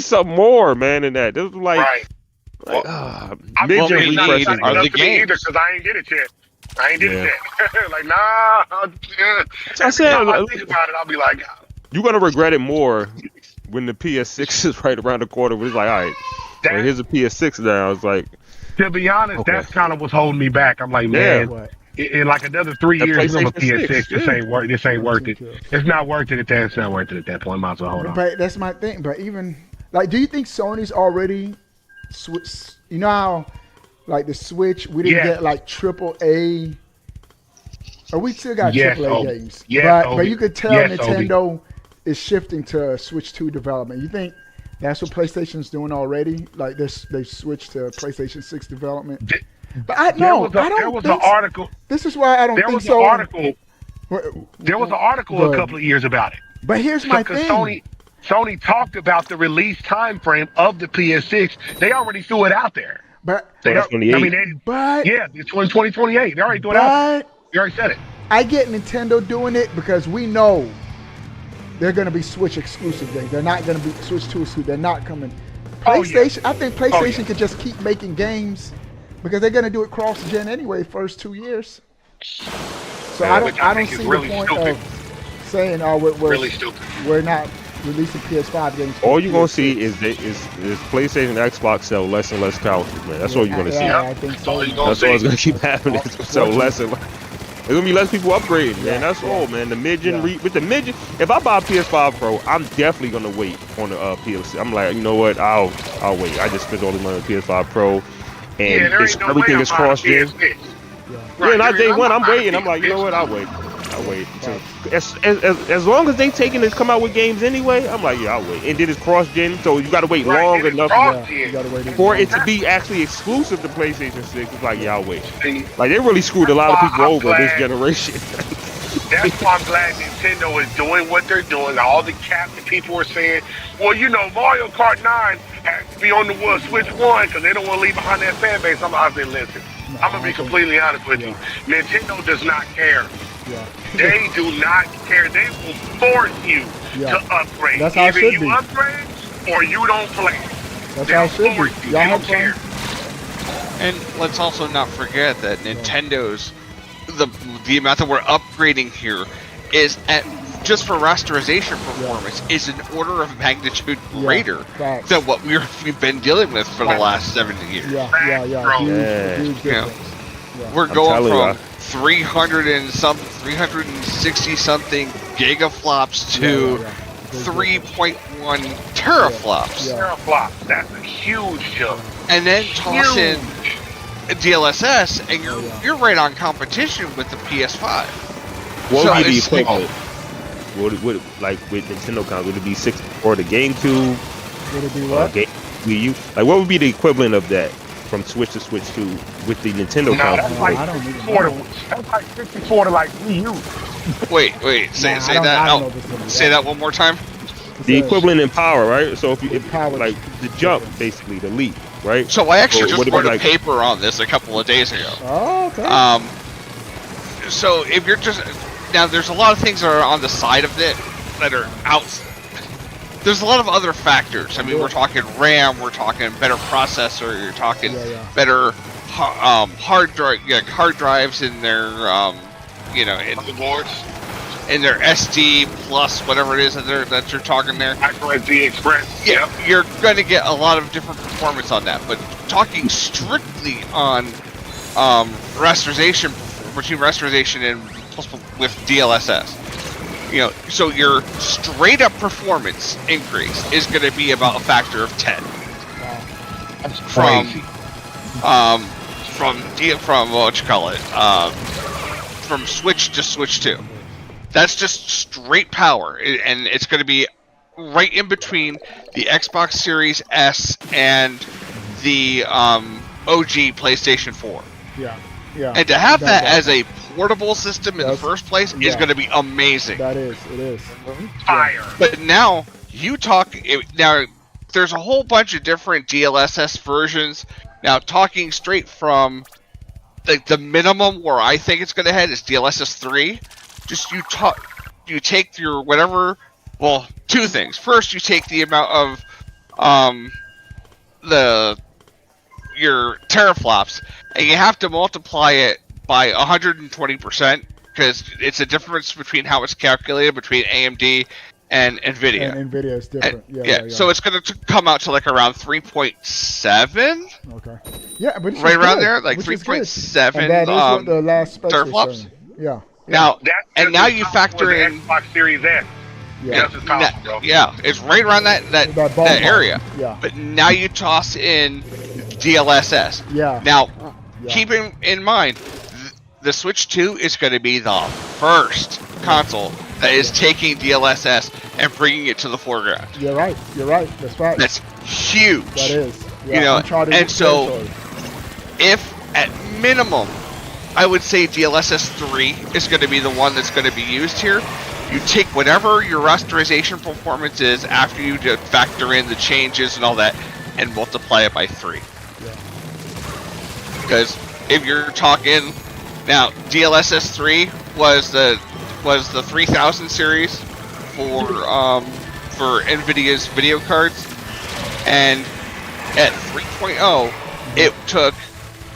something more, man, than that. This is like, mid-gen refreshes are the games because I ain't get it yet. I ain't did it yet. Like, nah. I said, I think about it, I'll be like, you're gonna regret it more when the PS6 is right around the corner. It's like, all right, well, here's a PS6 now. It's like, to be honest, that's kind of what's holding me back. I'm like, man, in like another 3 years, I'm a PS6. This ain't worth. This ain't worth it. It's not worth it. It's not worth it at that point. Might as well hold on. But that's my thing. But even like, do you think Sony's already switched? You know how like the Switch, we didn't get like AAA. Or we still got AAA games. But you could tell Nintendo is shifting to Switch 2 development. You think that's what PlayStation's doing already? Like this, they switched to PlayStation 6 development. But I don't. There was an article. This is why I don't think so. There was an article a couple of years about it. But here's my thing. Sony talked about the release time frame of the PS6. They already threw it out there. But it's 2028. They already threw it out there. You already said it. I get Nintendo doing it because we know they're going to be Switch exclusive games. They're not going to be Switch 2 exclusive. They're not coming. PlayStation, I think PlayStation could just keep making games because they're going to do it cross-gen anyway, first 2 years. So I don't see the point of saying, oh, we're not releasing PS5 games. All you're gonna see is PlayStation and Xbox sell less and less consoles, man. That's all you're gonna see. I think so. That's all it's gonna keep happening. It's gonna sell less and less. There's gonna be less people upgrading, man. That's all, man. The mid-gen with the mid-gen. If I buy a PS5 Pro, I'm definitely gonna wait on the PS. I'm like, you know what? I'll wait. I just spent all the money on the PS5 Pro, and everything is cross-gen. Yeah, not day one. I'm waiting. I'm like, you know what? I'll wait. As long as they taking to come out with games anyway, I'm like, yeah, I'll wait. And then it's cross-gen, so you got to wait long enough for it to be actually exclusive to PlayStation 6. It's like, yeah, I'll wait. Like, they really screwed a lot of people over this generation. That's why I'm glad Nintendo is doing what they're doing. All the captain people are saying, well, you know, Mario Kart 9 has to be on the Switch 1 because they don't want to leave behind that fan base. I'm out there, listen. I'm going to be completely honest with you. Nintendo does not care. They do not care. They will force you to upgrade. That's how it should you upgrade or you don't play. That's how it should be. They don't care. And let's also not forget that Nintendo's the amount that we're upgrading here is at just for rasterization performance is an order of magnitude greater than what we've been dealing with for the last 70 years. Huge difference. We're going from 360 something gigaflops to 3.1 teraflops. Teraflops, that's a huge jump. And then toss in DLSS, and you're right on competition with the PS5. What would be the equivalent? Would like with Nintendo consoles, would it be 6 or the GameCube? Would it be what? Wii U? Like, what would be the equivalent of that from Switch to Switch 2 with the Nintendo console? That's like 64 to like Wii U. Wait, say that one more time. The equivalent in power, right? So if like the jump, basically the leap, right? So I actually just wrote a paper on this a couple of days ago. Oh, okay. So if you're just now, there's a lot of things that are on the side of it that are out. There's a lot of other factors. I mean, we're talking RAM, we're talking better processor, you're talking better hard drives in their in their SD plus whatever it is that you're talking there. Micro SD Express. Yeah, you're going to get a lot of different performance on that. But talking strictly on rasterization, between rasterization and plus with DLSS, so your straight up performance increase is going to be about a factor of 10. That's crazy. From Switch to Switch 2. That's just straight power, and it's going to be right in between the Xbox Series S and the OG PlayStation 4. Yeah. Yeah. And to have that That's as a portable system in the first place is going to be amazing. It is. Fire. But now you talk now. There's a whole bunch of different DLSS versions. Now, talking straight from the minimum where I think it's going to head is DLSS 3. Just you take your whatever. Well, two things. First, you take the amount of your teraflops, and you have to multiply it by 120% because it's a difference between how it's calculated between AMD and NVIDIA. And NVIDIA is different. Yeah. So it's going to come out to like around 3.7. Okay. Yeah, but it's right around good, there, like 3.7. And that is what the last spec was teraflops. saying. Yeah. Now, That's now you factor the in Xbox Series S. Yeah. Just as powerful, bro. Yeah, it's right around that ballpark. area. Yeah. But now you toss in DLSS. Yeah. Now, keep in mind, the Switch 2 is going to be the first console that is taking DLSS and bringing it to the foreground. You're right. That's right. That's huge. That is. Yeah. You know, Uncharted and so territory. if at minimum, I would say DLSS 3 is going to be the one that's going to be used here. You take whatever your rasterization performance is after you factor in the changes and all that, and multiply it by 3. Yeah. Because if you're talking now, DLSS 3 was the 3000 series for NVIDIA's video cards, and at 3.0, it took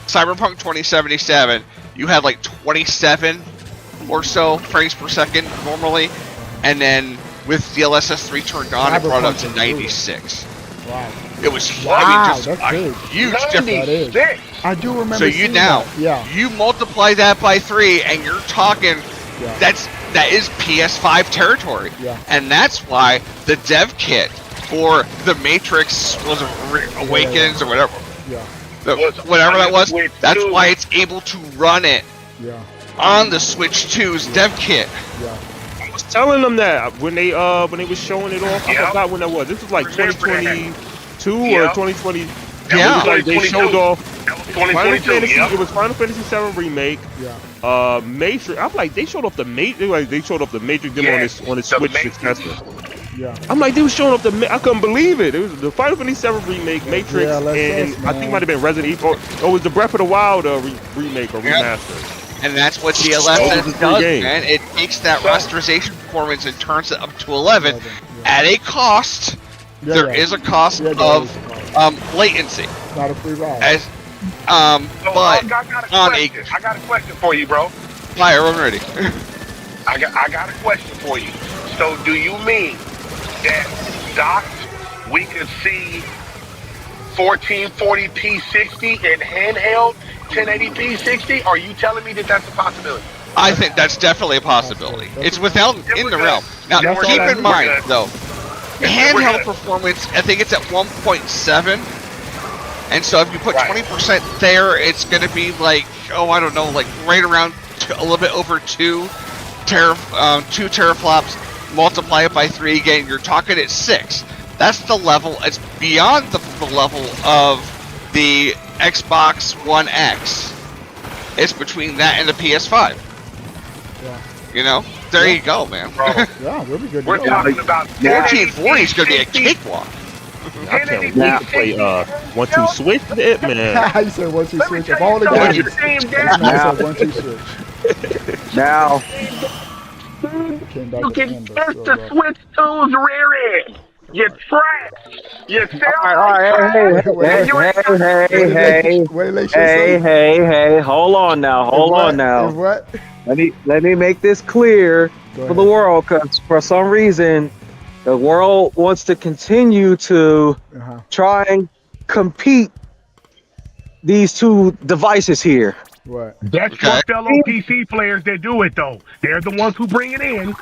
Cyberpunk 2077. You had like 27 or so frames per second normally, and then with DLSS 3 turned on, it brought up to 96. Wow. It was Wow, just that's a big. huge difference. That is. I do remember. So you seeing now, that. Yeah. you multiply that by 3, and you're talking. Yeah. That is PS5 territory. Yeah. And that's why the dev kit for the Matrix was Awakens or whatever. Yeah. Whatever that was. Switch That's 2. why it's able to run it Yeah. on the Switch 2's dev kit. Yeah. I was telling them that when they was showing it off. I Yep. forgot when that was. This was like Remember 2022 or Yep. 2020. Yeah. It was like they 2022. showed off That was Final 2022. Fantasy. Yep. It was Final Fantasy 7 remake. Yeah. Matrix. I'm like, they showed off the Matrix. They showed off the Matrix demo on his the Switch Matrix. successor. Yeah. I'm like, they was showing off I couldn't believe it. It was the Final Fantasy 7 remake, Matrix, DLSS, and I think it might have been Resident Evil. Or it was the Breath of the Wild remake or Yep. remaster. And that's what Those are DLSS the does, games. man. It takes that rasterization performance and turns it up to 11 at a cost. Yeah, There yeah. is a cost Yeah, there of is a cost. latency. Not a free ride. As So but I got a on question. I got a question for you, bro. fire, I'm ready. I got a question for you. So do you mean that docked we could see 1440p 60 and handheld 1080p 60? Are you telling me that that's a possibility? I think that's definitely a possibility. It's without in the realm. Now, That's all keep I in need. mind We're good. though, We're handheld good. performance. I think it's at 1.7, and so if you put Right. 20% there, it's going to be like I don't know, like right around a little bit over 2 teraflops. Multiply it by 3 again. You're talking at 6. That's the level. It's beyond the level of the Xbox One X. It's between that and the PS5. Yeah. You know, there you go, man. Bro, Yeah, we'll be good. we're to go. talking about 1440 is going to be a cakewalk. I can't wait to play 1-2 Switch it, man. You said 1-2 Let me switch tell of all the you something, games. Steve, That's Dad. nice. 1-2 switch. Now, Came back You at can the end, test but the still, Switch 2's rear end. You trash. You sell all right, hey, What did Leisha hey, say? hey, hold on now, hold What? on now. What? Let me make this clear Go for the ahead. world, because for some reason, the world wants to continue to Uh-huh. try and compete these two devices here. What? That's Okay. for fellow PC players that do it, though. They're the ones who bring it in.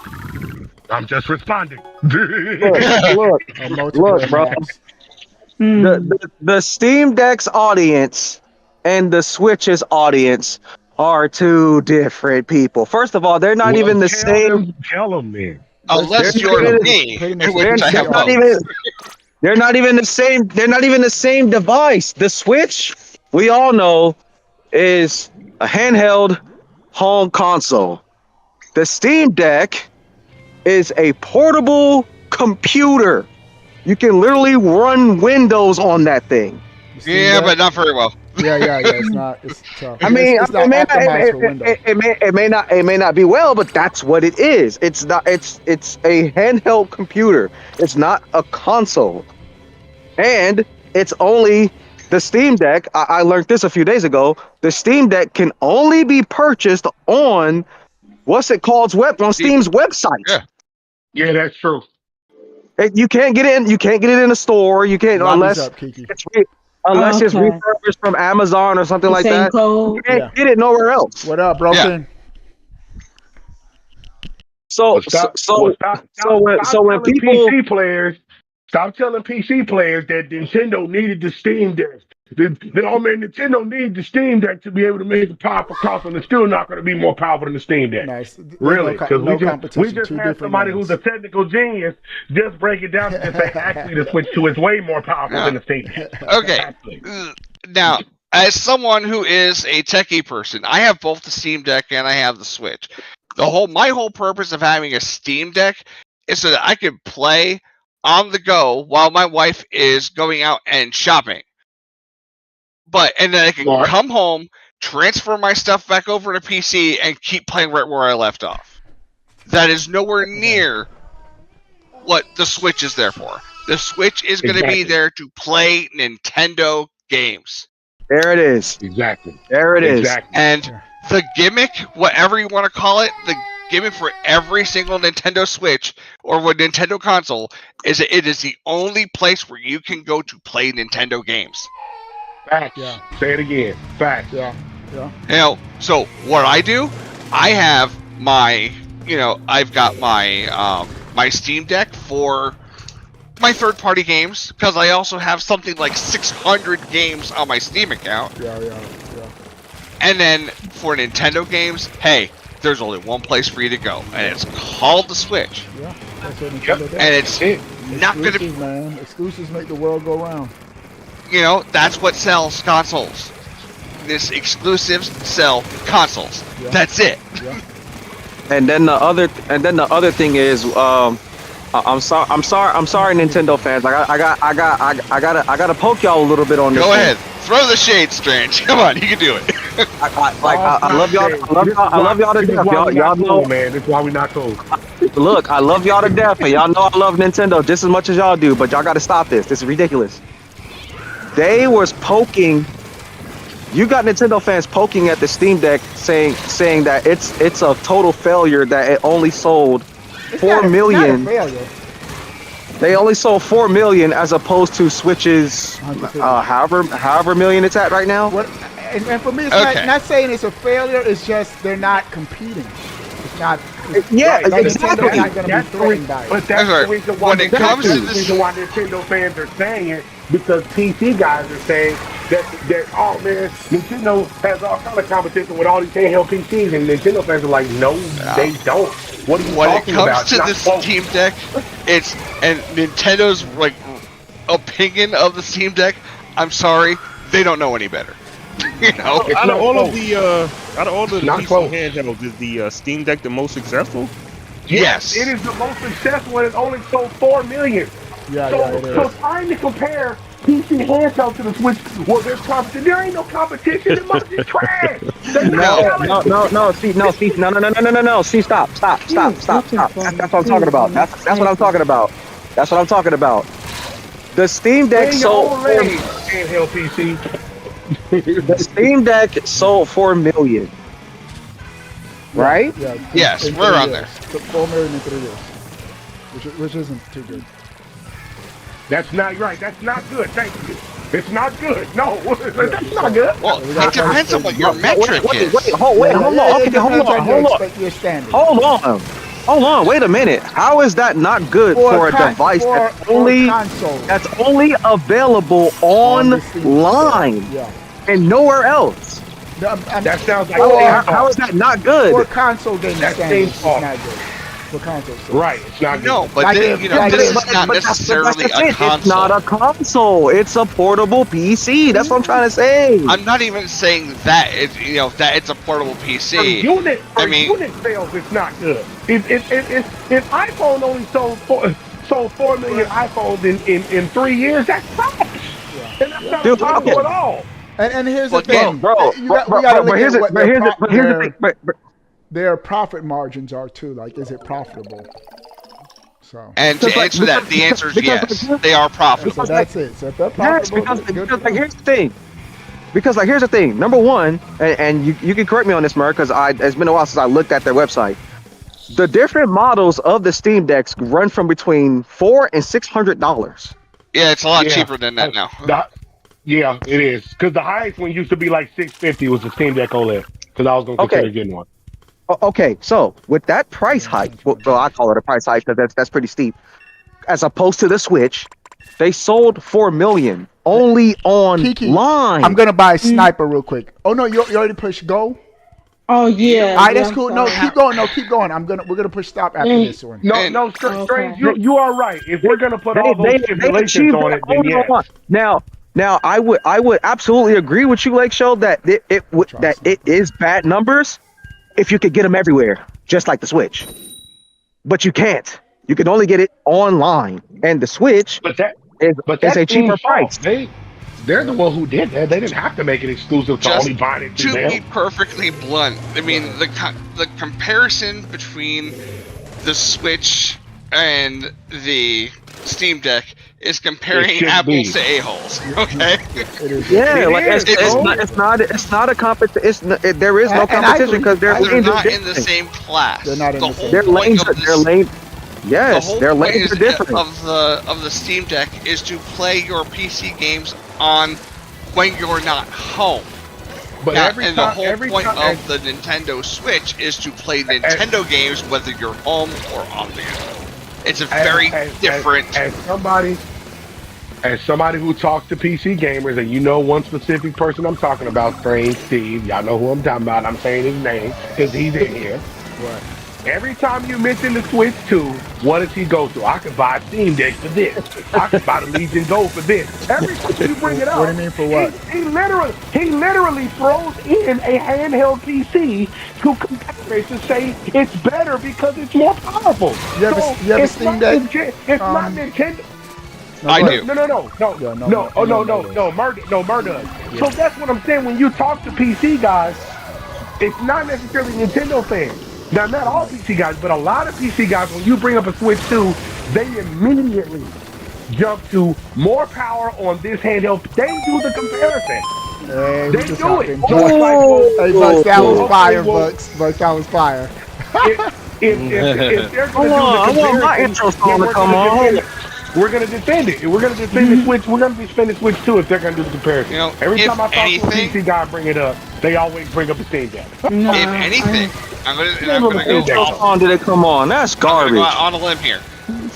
I'm just responding. Look, Multiplayer look, bro. maps. The Steam Deck's audience and the Switch's audience are two different people. First of all, they're not even the same. Tell them, man. Unless They're you're not me, pretty much in which I They're have not both. even. They're not even the same. They're not even the same device. The Switch, we all know, is a handheld home console. The Steam Deck is a portable computer. You can literally run Windows on that thing. Yeah, but not very well. Yeah. It's not. It's tough. I mean, it's not optimized for Windows. it may not be well, but that's what it is. It's not. It's a handheld computer. It's not a console, and it's only the Steam Deck. I learned this a few days ago. The Steam Deck can only be purchased on what's it called? On Steam's website. Yeah. Yeah, that's true. You can't get it in. You can't get it in a store. You can't Lobby's unless up, Kiki. it's Okay. refurbished from Amazon or something The like same that. You code. can't get it nowhere else. What up, Broken? So Stop when telling people PC players, stop telling PC players that Nintendo needed the Steam Deck. Oh man, Nintendo needs the Steam Deck to be able to make a powerful console, and it's still not going to be more powerful than the Steam Deck. Nice. Really? Because no we competition. just Two had different somebody names. who's a technical genius just break it down and say actually the Switch 2 is way more powerful than the Steam Deck. Okay. Actually. Now, as someone who is a techie person, I have both the Steam Deck and I have the Switch. My whole purpose of having a Steam Deck is so that I can play on the go while my wife is going out and shopping. And then I can Smart. come home, transfer my stuff back over to PC, and keep playing right where I left off. That is nowhere near what the Switch is there for. The Switch is going to be there to play Nintendo games. there it is. Exactly. There it is. Exactly. And the gimmick, whatever you want to call it, the gimmick for every single Nintendo Switch or what Nintendo console is that it is the only place where you can go to play Nintendo games. Facts. Yeah. Say it again. Facts. Yeah. So what I do, I have I've got my my Steam Deck for my third-party games because I also have something like 600 games on my Steam account. Yeah. And then for Nintendo games, hey, there's only one place for you to go, and it's called the Switch. Yeah. That's what Nintendo does. And it's not going to be, Exclusives, man. Exclusives make the world go round. that's what sells consoles. This exclusives sell consoles. Yeah. That's it. Yeah. And then the other thing is, I'm sorry, Nintendo fans. I gotta poke y'all a little bit on this. Go ahead, throw the shade, Strange. Come on, you can do it. I love y'all. I love y'all to death. Y'all know, man. That's why we not cool. Look, I love y'all to death, and y'all know I love Nintendo just as much as y'all do. But y'all got to stop this. This is ridiculous. They was poking. You got Nintendo fans poking at the Steam Deck, saying that it's a total failure. That it only sold 4 million. They only sold 4 million as opposed to Switch's however million it's at right now. And for me, it's not saying it's a failure. It's just they're not competing. It's not. Exactly. Nintendo's not going to be threatened by it. But that's That's the reason why. when it comes to the reason why Nintendo fans are saying it, because PC guys are saying that oh man, Nintendo has all kind of competition with all these handheld PCs, and Nintendo fans are like, no, they don't. What are you When it talking comes about? to the Steam Deck, and Nintendo's opinion of the Steam Deck, I'm sorry, they don't know any better. Out of all of the not PC close. handhelds, is the Steam Deck the most successful? Yes. It is the most successful, and it only sold 4 million. So trying to compare PC handheld to the Switch, well, there's competition. There ain't no competition. It must be trash. No. See, stop. That's what I'm talking about. That's what I'm talking about. That's what I'm talking about. The Steam Deck sold. Handheld PC. The Steam Deck sold 4 million. Right? Yeah. Yes, in we're 3 on years. there. 4 million in 3 years, which isn't too good. That's not right. That's not good. Thank you. It's not good. No, that's not good. Well, it depends on what your metric is. Hold on. Wait a minute. How is that not good for a device that's only available online and nowhere else? That sounds like how is that not good? For console gaming standards, it's not good. for console sales. Right. It's not good. No, but Like then, if- you know, like this if- is not necessarily that's a it. console. It's not a console. It's a portable PC. That's what I'm trying to say. I'm not even saying that it's that it's a portable For PC. unit mean- sales, it's not good. If iPhone only sold 4 million iPhones in 3 years, that's trash. And that's not Dude, possible okay. at all. And here's But the thing, Bro, we gotta look at what here's the thing. their profit margins are too. Like, is it profitable? So, And to answer that, the answer is yes. They are profitable. so that's it. So if they're Yes, profitable, because, it's good because for like them. here's the thing. Because like here's the thing. Number one, and you can correct me on this, Merc, because it's been a while since I looked at their website. The different models of the Steam Decks run from between $400 and $600. Yeah, it's a lot Yeah. cheaper than that now. Yeah, it is. Because the highest one used to be like $650 was the Steam Deck OLED. Because I was going to consider getting one. Okay, so with that price hike, well, I call it a price hike because that's pretty steep. As opposed to the Switch, they sold 4 million only Kiki, online. I'm gonna buy a sniper real quick. Oh no, you already pushed go. Oh yeah. All right, that's yeah, cool. I'm No, sorry. keep going. No, keep going. We're gonna push stop after this one. No, Strange, you are right. If we're going to put all They those simulations achieved on it, then that. yeah. Now, I would absolutely agree with you, Lake Show, that it is bad numbers if you could get them everywhere, just like the Switch. But you can't. You can only get it online, and the Switch is a cheaper price. They're the one who did that. They didn't have to make it exclusive to only buying it To through be them. perfectly blunt, I mean the comparison between the Switch and the Steam Deck is comparing should apples be. to a-holes. Okay. Yeah, like is, it's not a competition. There is no And I competition agree. because They're lanes are not in the different. same class. They're not in the whole same- Their point lanes of are this- their lane. The Yes, whole their point lanes are different. of the Steam Deck is to play your PC games on when you're not home. But And the whole point of the Nintendo Switch is to play Nintendo games whether you're home or on the go. It's a very different. As somebody who talks to PC gamers, and you know one specific person I'm talking about, Strange Steve. Y'all know who I'm talking about. I'm saying his name because he's in here. Right. Every time you mention the Switch 2, what does he go to? I could buy a Steam Deck for this. I could buy the Legion Go for this. Every time you bring it up, What do you mean for what? He literally throws in a handheld PC to compare it to say it's better because it's more powerful. You have a it's Steam not Deck? It's not Nintendo. I do. No, Mur does. So that's what I'm saying. When you talk to PC guys, it's not necessarily Nintendo fans. Now, not all PC guys, but a lot of PC guys, when you bring up a Switch 2, they immediately jump to more power on this handheld. They do the comparison. Hey, They just do it. happened. Hey, Bucks, that was fire, well, Bucks, that was fire. If they're going to do I the want my comparison, intro song then to come on. we're going to defend it. We're going to defend the Switch. We're going to defend the Switch 2 if they're going to do the comparison. You know, Every if time I talk anything- to a PC guy and bring it up, they always bring up the Steam Deck. No, If anything, I'm gonna Steam go Deck. How did it come on? That's I'm gonna garbage. go out on a limb here.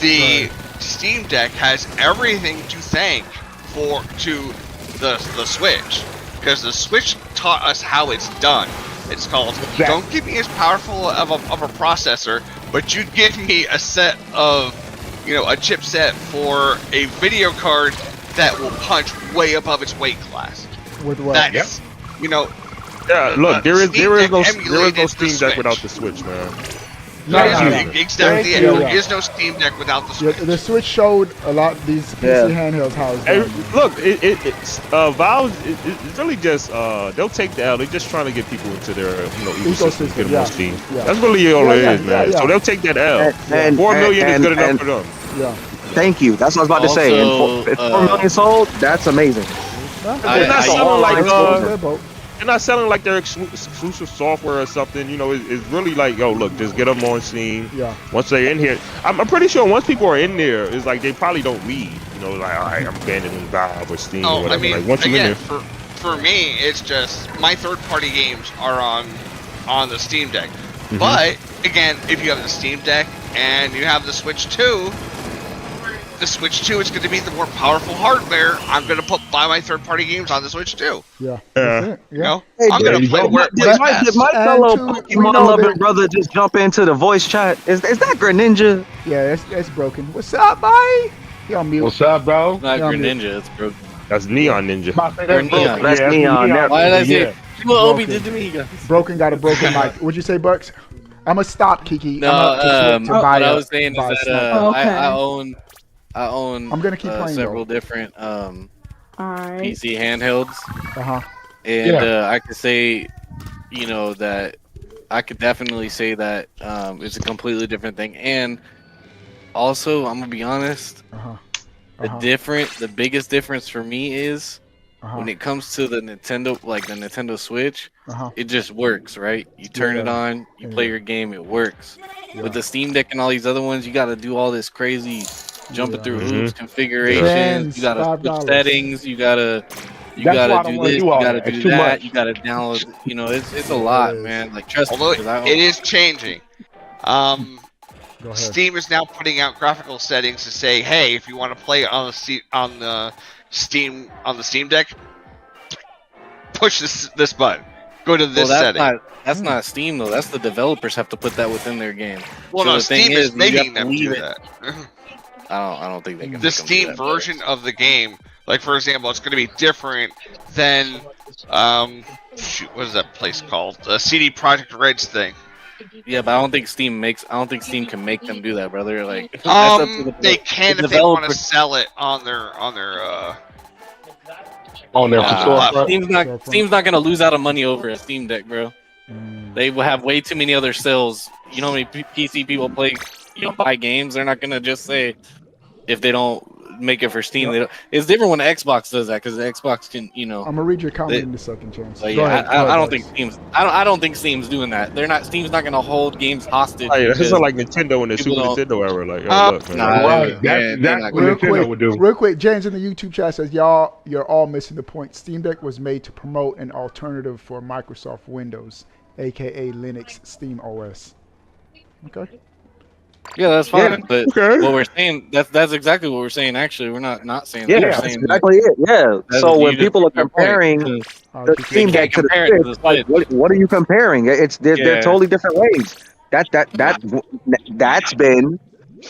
The Steam Deck has everything to thank to the Switch, because the Switch taught us how it's done. It's called don't give me as powerful of a processor, but you give me a set of a chipset for a video card that will punch way above its weight class. With what? That's Yeah, look, there is no emulated Steam the Deck Switch. without the Switch, man. No, Exactly. Yeah, There yeah. is no Steam Deck without the Yeah, Switch. the Switch showed a lot of these PC handhelds how it's Hey, done. look, it's Valve. It's really just they'll take the L. They're just trying to get people into their ecosystem, get them yeah. on Steam. Yeah. That's really all it is, man. yeah. So they'll take that L. And- 4 million is and- good enough and- for them. Yeah. Thank you. That's what I was about to say. Also, And 4 million sold, that's amazing. They're not selling like Their boat. they're not selling like their exclusive software or something. It's really like, yo, look, just get them on Steam. Yeah. Once they're in here, I'm pretty sure once people are in there, it's like they probably don't leave. Like, all right, I'm abandoning Valve or Steam or Oh, whatever. I mean, like, once you're in again, there, for me, it's just my third-party games are on the Steam Deck. But again, if you have the Steam Deck and you have the Switch 2, the Switch 2 is going to be the more powerful hardware. I'm going to buy my third-party games on the Switch 2. Yeah. That's it. You Yeah. know, Hey, I'm going to play where it Did plays my best. fellow And two, we Pokemon know loving that- brother just jump into the voice chat? Is that Greninja? Yeah, it's broken. What's up, boy? He on mute. What's up, bro? Not Yeah, Greninja, it's broken. That's Neon Ninja. About to say Or that's Neon. broken. That's Yeah, Neon. Why did I say Yeah. what Obi Broken. did to me? Guys? Broken got a broken mic. What'd you say, Bucks? I'm gonna stop, Kiki. No, I'm what buy I a- was saying is buy a that smoke. Oh, okay. I own I'm gonna keep playing, several though. different Alright. PC handhelds, Uh-huh. and Yeah. I could say, you know, that I could definitely say that it's a completely different thing. And also, I'm gonna be honest, Uh-huh. the biggest difference for me is when it comes to the Nintendo, like the Nintendo Switch, it just works, right? You turn it on, you play your game, it works. With the Steam Deck and all these other ones, you got to do all this crazy jumping through hoops, configurations. You got to switch $5. settings. You gotta That's why I do don't wanna this. do You all gotta that. It's do too that. much. You gotta download. You know, it's a lot, man. Like trust me. Although 'cause it is changing. Go ahead. Steam is now putting out graphical settings to say, hey, if you want to play on the Steam Deck, push this button. Go to this setting. That's not Steam though. That's the developers have to put that within their game. Well, So no, the thing Steam is is, you have making to them leave do it- that. I don't think they can. The make them do Steam that, version of the game, like for example, it's going to be different than shoot, what is that place called? The CD Projekt Red's thing. Yeah, but I don't think Steam can make them do that, brother. Like that's up to the, They can the if they want to developers. sell it on their On there for storefront. Steam's not gonna lose out of money over a Steam Deck, bro. They will have way too many other sales. You know how many PC people play, buy games? They're not gonna just say if they don't make it for Steam. They don't. It's different when Xbox does that because the Xbox can, I'm gonna read your comment in the second chance. So Go yeah, ahead, I don't Bucks. think Steam's. I don't think Steam's doing that. They're not. Steam's not gonna hold games hostage. Oh, yeah, this is because like Nintendo in the people Super don't- Nintendo era. Like, oh, look, man. Nah, Right. man, That's not what Real Nintendo would do. quick, real quick, James in the YouTube chat says, you're all missing the point. Steam Deck was made to promote an alternative for Microsoft Windows, aka Linux Steam OS. Okay. Yeah, that's fine. Yeah, but okay. what we're saying, that's exactly what we're saying. Actually, we're not saying that. Yeah, We're that's saying exactly it. Yeah. that So you when just people are make your point, comparing because the Kiki. Steam Deck to the compare it to Switch, the like Switch. what are you comparing? They're Yeah. totally different ways. That's been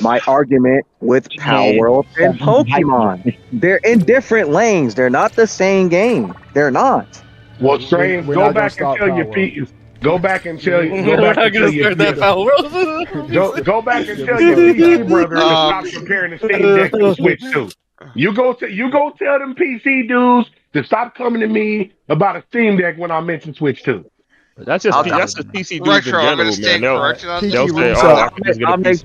my argument with Power World and Pokemon. They're in different lanes. They're not the same game. They're not. Well, Strange, We're go not gonna back and stop tell your Power. feet. Go back and tell you. we're Go back not and tell gonna your start that Power World. Go back and tell your PC brother to stop comparing the Steam Deck to the Switch 2. You go tell them PC dudes to stop coming to me about a Steam Deck when I mention Switch 2. That's just PC dudes in Retro, I'm general, going to stand man. corrected on Kiki They'll this. say, Russo. oh, I can just get a I'll make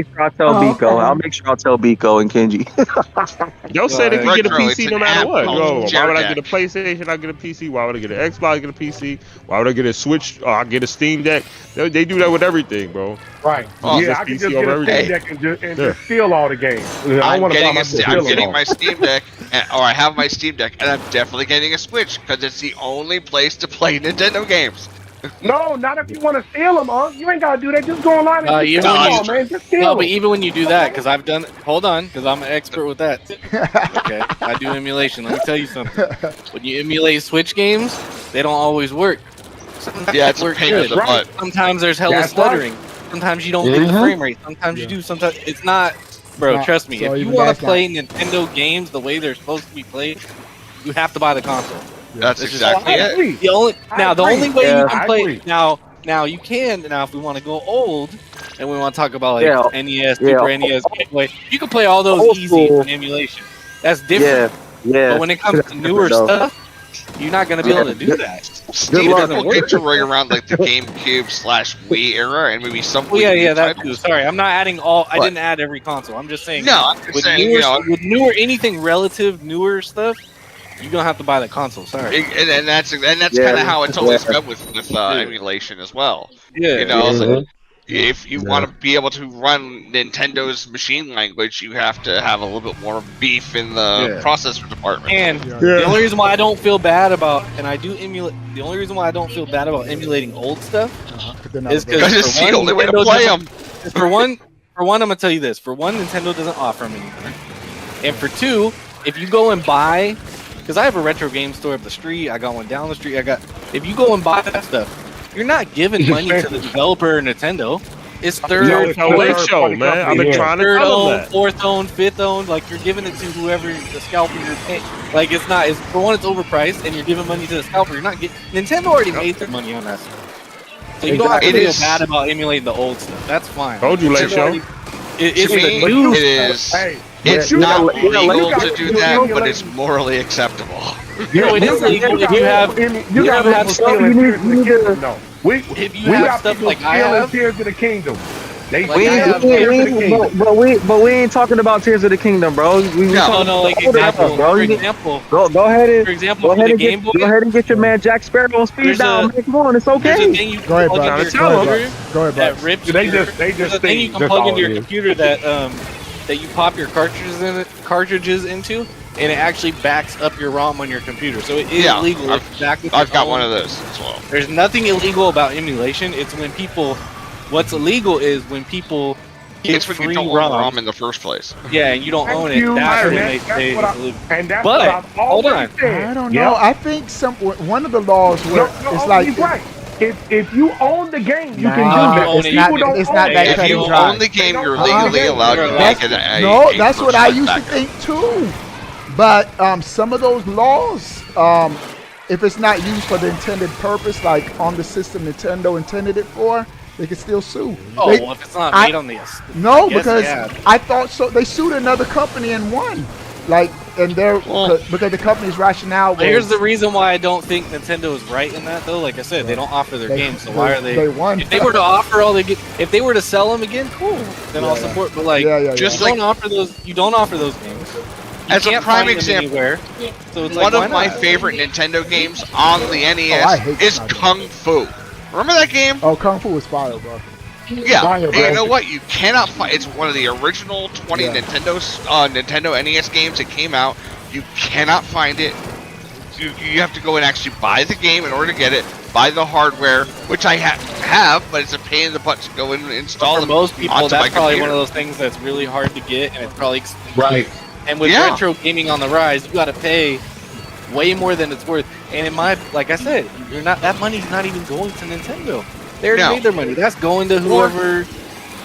PC. sure I'll tell Oh, Biko. okay. I'll make sure I'll tell Biko and Kenji. They'll say they can get a Retro, it's PC no an matter what. Apple Yo, why would I Jack. get a PlayStation? I get a PC. Why would I get an Xbox? Get a PC. Why would I get a Switch? I get a Steam Deck. They do that with everything, bro. Right. Oh, yeah, just I can PC just get over a everything. Steam Deck and just steal all the games. I don't I'm want to buy getting, my my Steam Deck, or I have my Steam Deck, and I'm definitely getting a Switch because it's the only place to play Nintendo games. No, not if you want to steal them, huh? You ain't gotta do that. Just go online and just even steal when them you- all, man. Just steal No, them. but even when you do that, because I've done. Hold on, because I'm an expert with that. Okay, I do emulation. Let me tell you something. When you emulate Switch games, they don't always work. Sometimes Yeah, it's a work pain in good. the butt. Sometimes there's hella That's stuttering. Sometimes you don't get the frame rate. Sometimes you do. Sometimes it's not. Bro, Not- trust me. so If you even want that's to play Nintendo games the way they're supposed to be played, you have to buy the console. That's This is- exactly I it. agree. The only the agree. only way Yeah, you can I play agree. now you can if we want to go old and we want to talk about like Yeah. NES, Yeah. Super NES, Game Boy, you can play all those Old easy school. in emulation. That's different. Yeah. But when it comes to newer Different, though. stuff, you're not gonna be able to do that. Steam luck. Deck will get to right around like the GameCube/Wii era, and maybe some. Well, Wii U yeah, that too. titles. Sorry, I'm not adding all. I What? didn't add every console. I'm just saying. No, I'm just with saying, newer, you know, with newer anything relative newer stuff, you're gonna have to buy the console. Sorry. and that's Yeah. kind of how it's always Yeah. been with emulation as well. Yeah. You know, Mhm. like, if you want to be able to run Nintendo's machine language, you have to have a little bit more beef in the processor department. And Yeah. the only reason why I don't feel bad about, and I do emulate, the only reason why I don't feel bad about emulating old stuff But they're not is available. Because because it's the only way to play them. for For one, I'm gonna tell you this. For one, Nintendo doesn't offer them anymore. And for two, if you go and buy, because I have a retro game store up the street, I got one down the street. If you go and buy that stuff, you're not giving money to the developer or Nintendo. It's third show, man. I've been trying to third tell owned, that. fourth owned, fifth owned. Like you're giving it to whoever the scalper you're paying. Like it's not. It's for one, it's overpriced, and you're giving money to the scalper. You're not getting. Nintendo already made their money on that stuff, so you don't have to feel bad about emulating the old stuff. That's fine. Told you, late show. It's the new stuff. It's not legal to do that, but it's morally acceptable. No, it is legal if you have. You gotta have stuff. If you have stuff like I have. Tears of the Kingdom. But we ain't talking about Tears of the Kingdom, bro. Like example, for example. Go ahead and for example, for the Game Boy. Go ahead and get your man Jack Sparrow on speed dial. Man, come on, it's okay. Go ahead, bro. Go ahead, that rips. They just there's a thing you can plug into your computer that you pop your cartridges into, and it actually backs up your ROM on your computer. So it is legal. I've got one of those as well. There's nothing illegal about emulation. It's when people. What's illegal is when people. It's when you don't own ROM in the first place. Yeah, and you don't own it. That's when they say it's illegal. But hold on. I don't know. I think one of the laws where it's like. Right. If you own the game, you can use it. It's not that if you own the game, you're legally allowed to make it. No, that's what I used to think too. But some of those laws, if it's not used for the intended purpose, like on the system Nintendo intended it for, they can still sue. Oh, well, if it's not made on the no, because I thought so. They sued another company and won. Like, and because the company's rationale was... Here's the reason why I don't think Nintendo is right in that, though. Like I said, they don't offer their games, so why are they... They won. If they were to offer all if they were to sell them again, cool. Then I'll support. But like, just don't offer those. You don't offer those games. As a prime example, so it's one of my favorite Nintendo games on the NES is Kung Fu. Remember that game? Oh, Kung Fu was fire, bro. Yeah, and you know what? You cannot find. It's one of the original 20 Nintendo NES games that came out. You cannot find it. You have to go and actually buy the game in order to get it. Buy the hardware, which I have, but it's a pain in the butt to go in and install. For most people, that's probably one of those things that's really hard to get, and it's probably expensive. Right. And with retro gaming on the rise, you got to pay way more than it's worth. And in like I said, that money's not even going to Nintendo. They already made their money. That's going to whoever.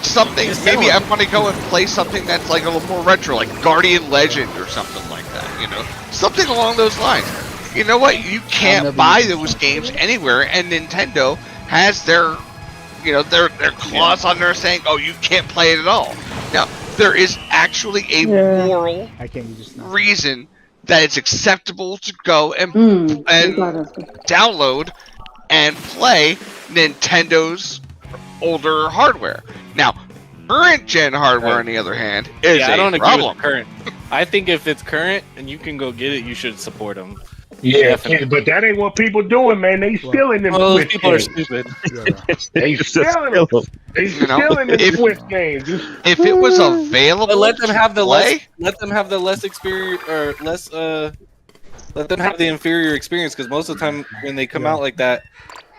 Something. Maybe I want to go and play something that's like a little more retro, like Guardian Legend or something like that. You know, something along those lines. You know what? You can't buy those games anywhere, and Nintendo has their clause on there saying, "Oh, you can't play it at all." Now, there is actually a moral reason that it's acceptable to go and download and play Nintendo's older hardware. Now, current gen hardware, on the other hand, is I don't a agree problem. with current. I think if it's current and you can go get it, you should support them. Yeah, but that ain't what people doing, man. They stealing them. Well, those people are stupid. They stealing them. They stealing the Switch games. If it was available, but let them have the less experience or less. Let them have the inferior experience, because most of the time when they come out like that,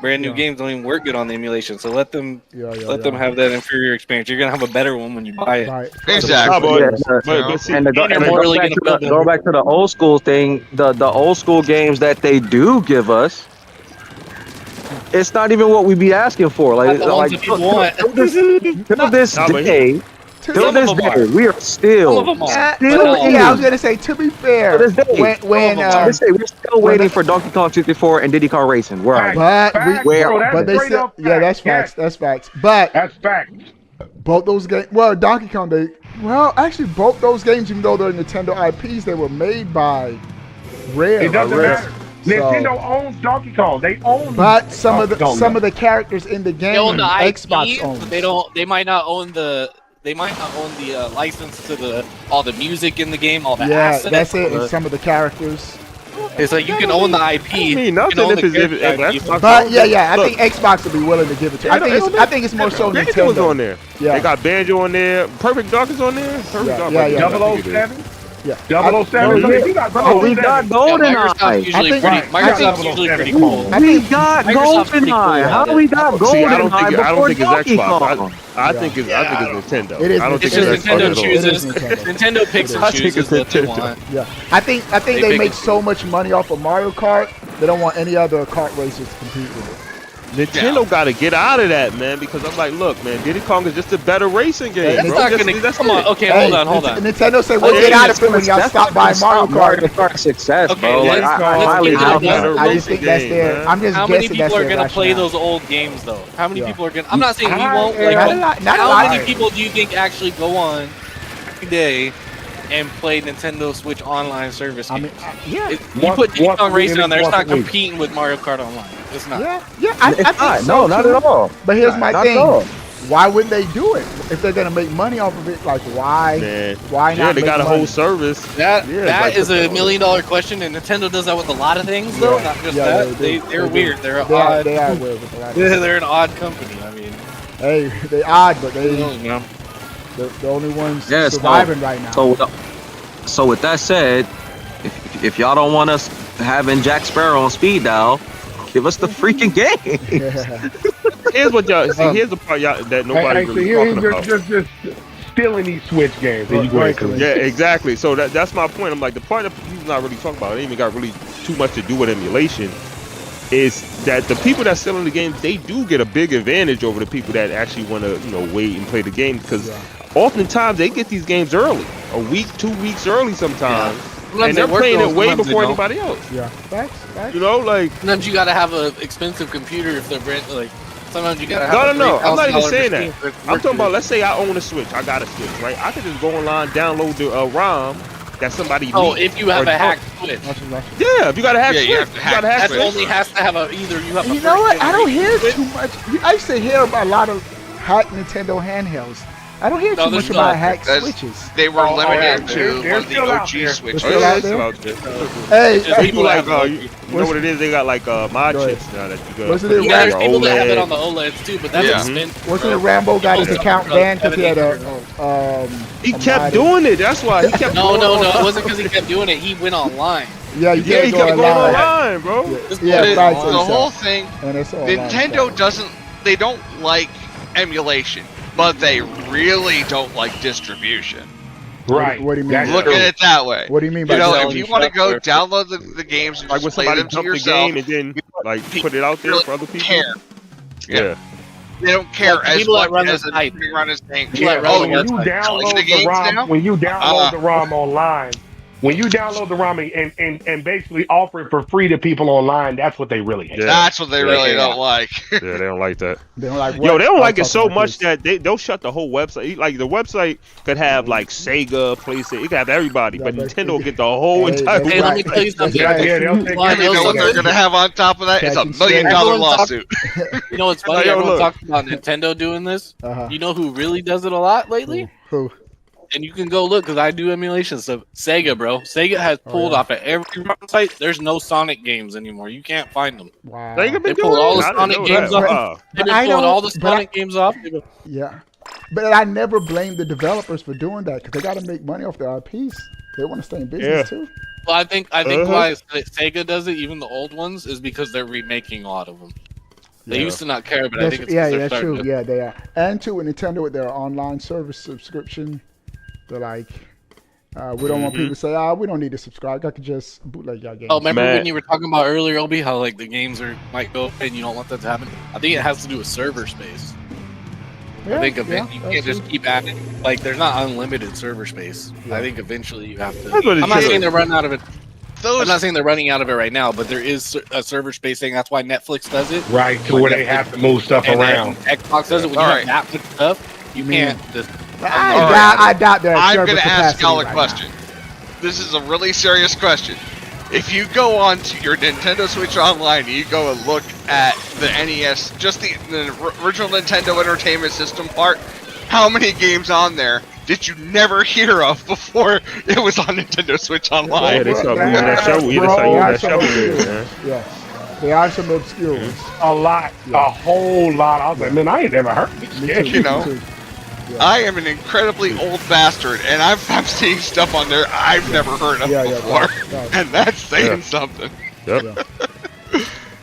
brand new games don't even work good on the emulation. So let them them have that inferior experience. You're gonna have a better one when you buy it. Right. Exactly. And go back to the old school thing. The old school games that they do give us, it's not even what we be asking for. Like till this day. Till this day, we are still. I was gonna say, to be fair, we're still waiting for Donkey Kong 64 and Diddy Kong Racing. Where are we? But they said, that's facts. That's facts. But that's facts. Both those games. Well, Donkey Kong. Actually, both those games, even though they're Nintendo IPs, they were made by Rare. It doesn't matter. Nintendo owns Donkey Kong. They own. But some of the characters in the game, they own the Xbox IP, owns. but they might not own the. They might not own the license to all the music in the game, all the assets. That's it. And some of the characters. It's like you can own the IP. I mean, nothing if it's but I think Xbox would be willing to give it to. I think it's more so Nintendo. Was on there. Yeah. They got Banjo on there. Perfect Dark is on there. Perfect Dark. 007. Yeah. 007. No, You got Bro, we got 007. GoldenEye. Microsoft's usually think- pretty. I think- Microsoft's usually pretty cool. We got Microsoft's pretty cool GoldenEye. at How it. we got See, I don't GoldenEye think before it's Donkey Xbox. Kong? I think it's Nintendo. It is I don't It's think just it's Nintendo Xbox at all. chooses. It is Nintendo. Nintendo picks I and think chooses it's what they Nintendo. want. Yeah, I think They they make make it so much money off of Mario Kart. They don't want any other kart racers to compete with it. Nintendo got to get out of that, man, because I'm like, look, man, Diddy Kong is just a better racing game. That's bro. not Just- gonna. that's Come it. on. Okay, Hey, hold on. Nintendo said we'll Oh, get yeah, out of it when y'all stop buying Mario Kart. Kart success, Okay, bro. Like, let's I go. highly Let's doubt give it a that. I just think that's game, their. man. I'm just How many guessing people that's are their gonna play rationale. those old games though? How many Yeah. people are gonna? I'm not saying we won't. I- Like, not a how lot. many people do you think actually go on every day and play Nintendo Switch online service I games? mean, yeah, If you put Diddy once Kong a week, Racing on there, it's once not a week. competing with Mario Kart Online. It's not. yeah. I It's think not. so, No, not too. at all. But here's my Not thing: at all. why wouldn't they do it if they're gonna make money off of it? Like, why? Man. Why Yeah, not? they make got a money? whole service. That Yeah, that like is the- a $1 million question, and Nintendo does that with a lot of things, though. Yeah. Not just Yeah, that. they They're do. weird. They're They are, odd. they are weird with a lot of Yeah, things. they're an odd company. I mean, Hey, they odd, but who knows, man? they're the only ones Yeah, surviving right now. So with that said, if y'all don't want us having Jack Sparrow on speed dial, give us the freaking game. Yeah. Here's what y'all see. Here's the part y'all that nobody so really here talking he's about. just stealing these Switch games. There you go, Right, Khalid. Yeah, exactly. So that's my point. I'm like, the part that people not really talking about, it ain't even got really too much to do with emulation, is that the people that selling the games, they do get a big advantage over the people that actually want to, wait and play the game, because oftentimes they get these games early, a week, 2 weeks early sometimes, Sometimes and they're they work playing those, it way sometimes they before don't. anybody else. Yeah. Facts. Like, Sometimes you gotta have an expensive computer if they're brand like. Sometimes you gotta have. no. I'm not even $3,000 saying machine that. for it to I'm work talking about, good. let's say I own a Switch, I got a Switch, right? I could just go online, download the ROM that somebody Oh, leaked if you have or- a hacked Switch, Yeah, if you got a hack Yeah, Switch, you have to hack gotta hack that Switch. only has to have a either you have. You a know what? first I don't hear generation too much. I used to hear about a lot of hacked Nintendo handhelds. I don't hear No, too there's much about not. hacked That's- switches. They were yeah, limited they're to one of the still out OG there. Switches. They're still out there? out there. Hey, Just hey, People like, have you know what it is? They got like mod Go ahead. chips now that you got. Wasn't put it You in got your people that have it OLED. on the OLEDs too, but that's Yeah. expensive. wasn't bro. it Rambo got his People account don't banned because he had a He a kept mod- doing it. That's why he kept. No, going it on. wasn't because he kept doing it. He went online. Yeah, you Yeah, he can't kept go going online. online, bro. Yeah, the, right, the so- whole thing, And it's online Nintendo stuff. doesn't. They don't like emulation, but they really don't like distribution. Right. What do you mean? That's Look true. at it that way. What do you mean by You know, that? if you want to go download the games and Like when just play somebody them to dumped the yourself, game and then like put it out there for other people. care. Yeah. They don't care Like, as people that much run as the a site. run is saying. People that Yeah, run when the you website. download The the games ROM, now? when you download the ROM online, when you download the ROM and basically offer it for free to people online, that's what they really hate. Yeah. That's what they really don't like. Yeah, they don't like that. They don't like Yo, what? they don't I'm like it talking so about much this. that they'll shut the whole website. Like the website could have like Sega, PlayStation, it could have everybody, but Yeah, but- Nintendo will get the whole Hey, entire. that's Hey, let me right. tell you something. Yeah, they'll take Well, I And you know what they're something. gonna have on top of that? It's Catching $1 million Everyone talk- lawsuit. You know what's funny? Yo, Everyone look. talks about Nintendo doing this. Uh-huh. You know who really does it a lot lately? Who? And you can go look because I do emulation stuff. Sega, bro. Sega has pulled yeah. off at every site. There's no Sonic games anymore. You can't find them. Wow. They could be They pulled doing all it. the I didn't Sonic know games that. off. Wow. They've been I pulling all don't- the but Sonic games off. They've been- Yeah. But I never blame the developers for doing that because they got to make money off their IPs. They want to stay in business Yeah. too. Well, I think Uh-huh. why Sega does it, even the old ones, is because they're remaking a lot of them. They Yeah. used to not care, but I think it's yeah, 'cause they're that's starting true. to- Yeah, they are. And too, with Nintendo with their online service subscription, they're like, we don't want people to say, we don't need to subscribe. I could just bootleg your game. Oh, remember Man. when you were talking about earlier, Obi, how like the games might go and you don't want that to happen? I think it has to do with server space. I think eventually you can't just keep adding. Like, there's not unlimited server space. I think eventually you have to. That's what it I'm not should. saying they're running out of it. I'm Those not saying they're running out of it right now, but there is a server space thing. That's why Netflix does it. Right, to where they have to move stuff And then around. Xbox does it when you Alright. have that much stuff. You can't just. I doubt their I'm server gonna ask capacity y'all a right question. This is a really serious question. If you go on to your Nintendo Switch Online and you go and look at the NES, just the original Nintendo Entertainment System part, how many games on there did you never hear of before it was on Nintendo Switch Yeah, Online? they start moving that shovel. You Bro, just there are that some shovel obscure there, man. ones. Yes. There are some obscure ones. A lot, a whole lot. I was like, man, I ain't never heard this Me shit. too, You know. me too. I am an incredibly old bastard, and I'm seeing stuff on there I've never heard of before, and that's saying something. Yep.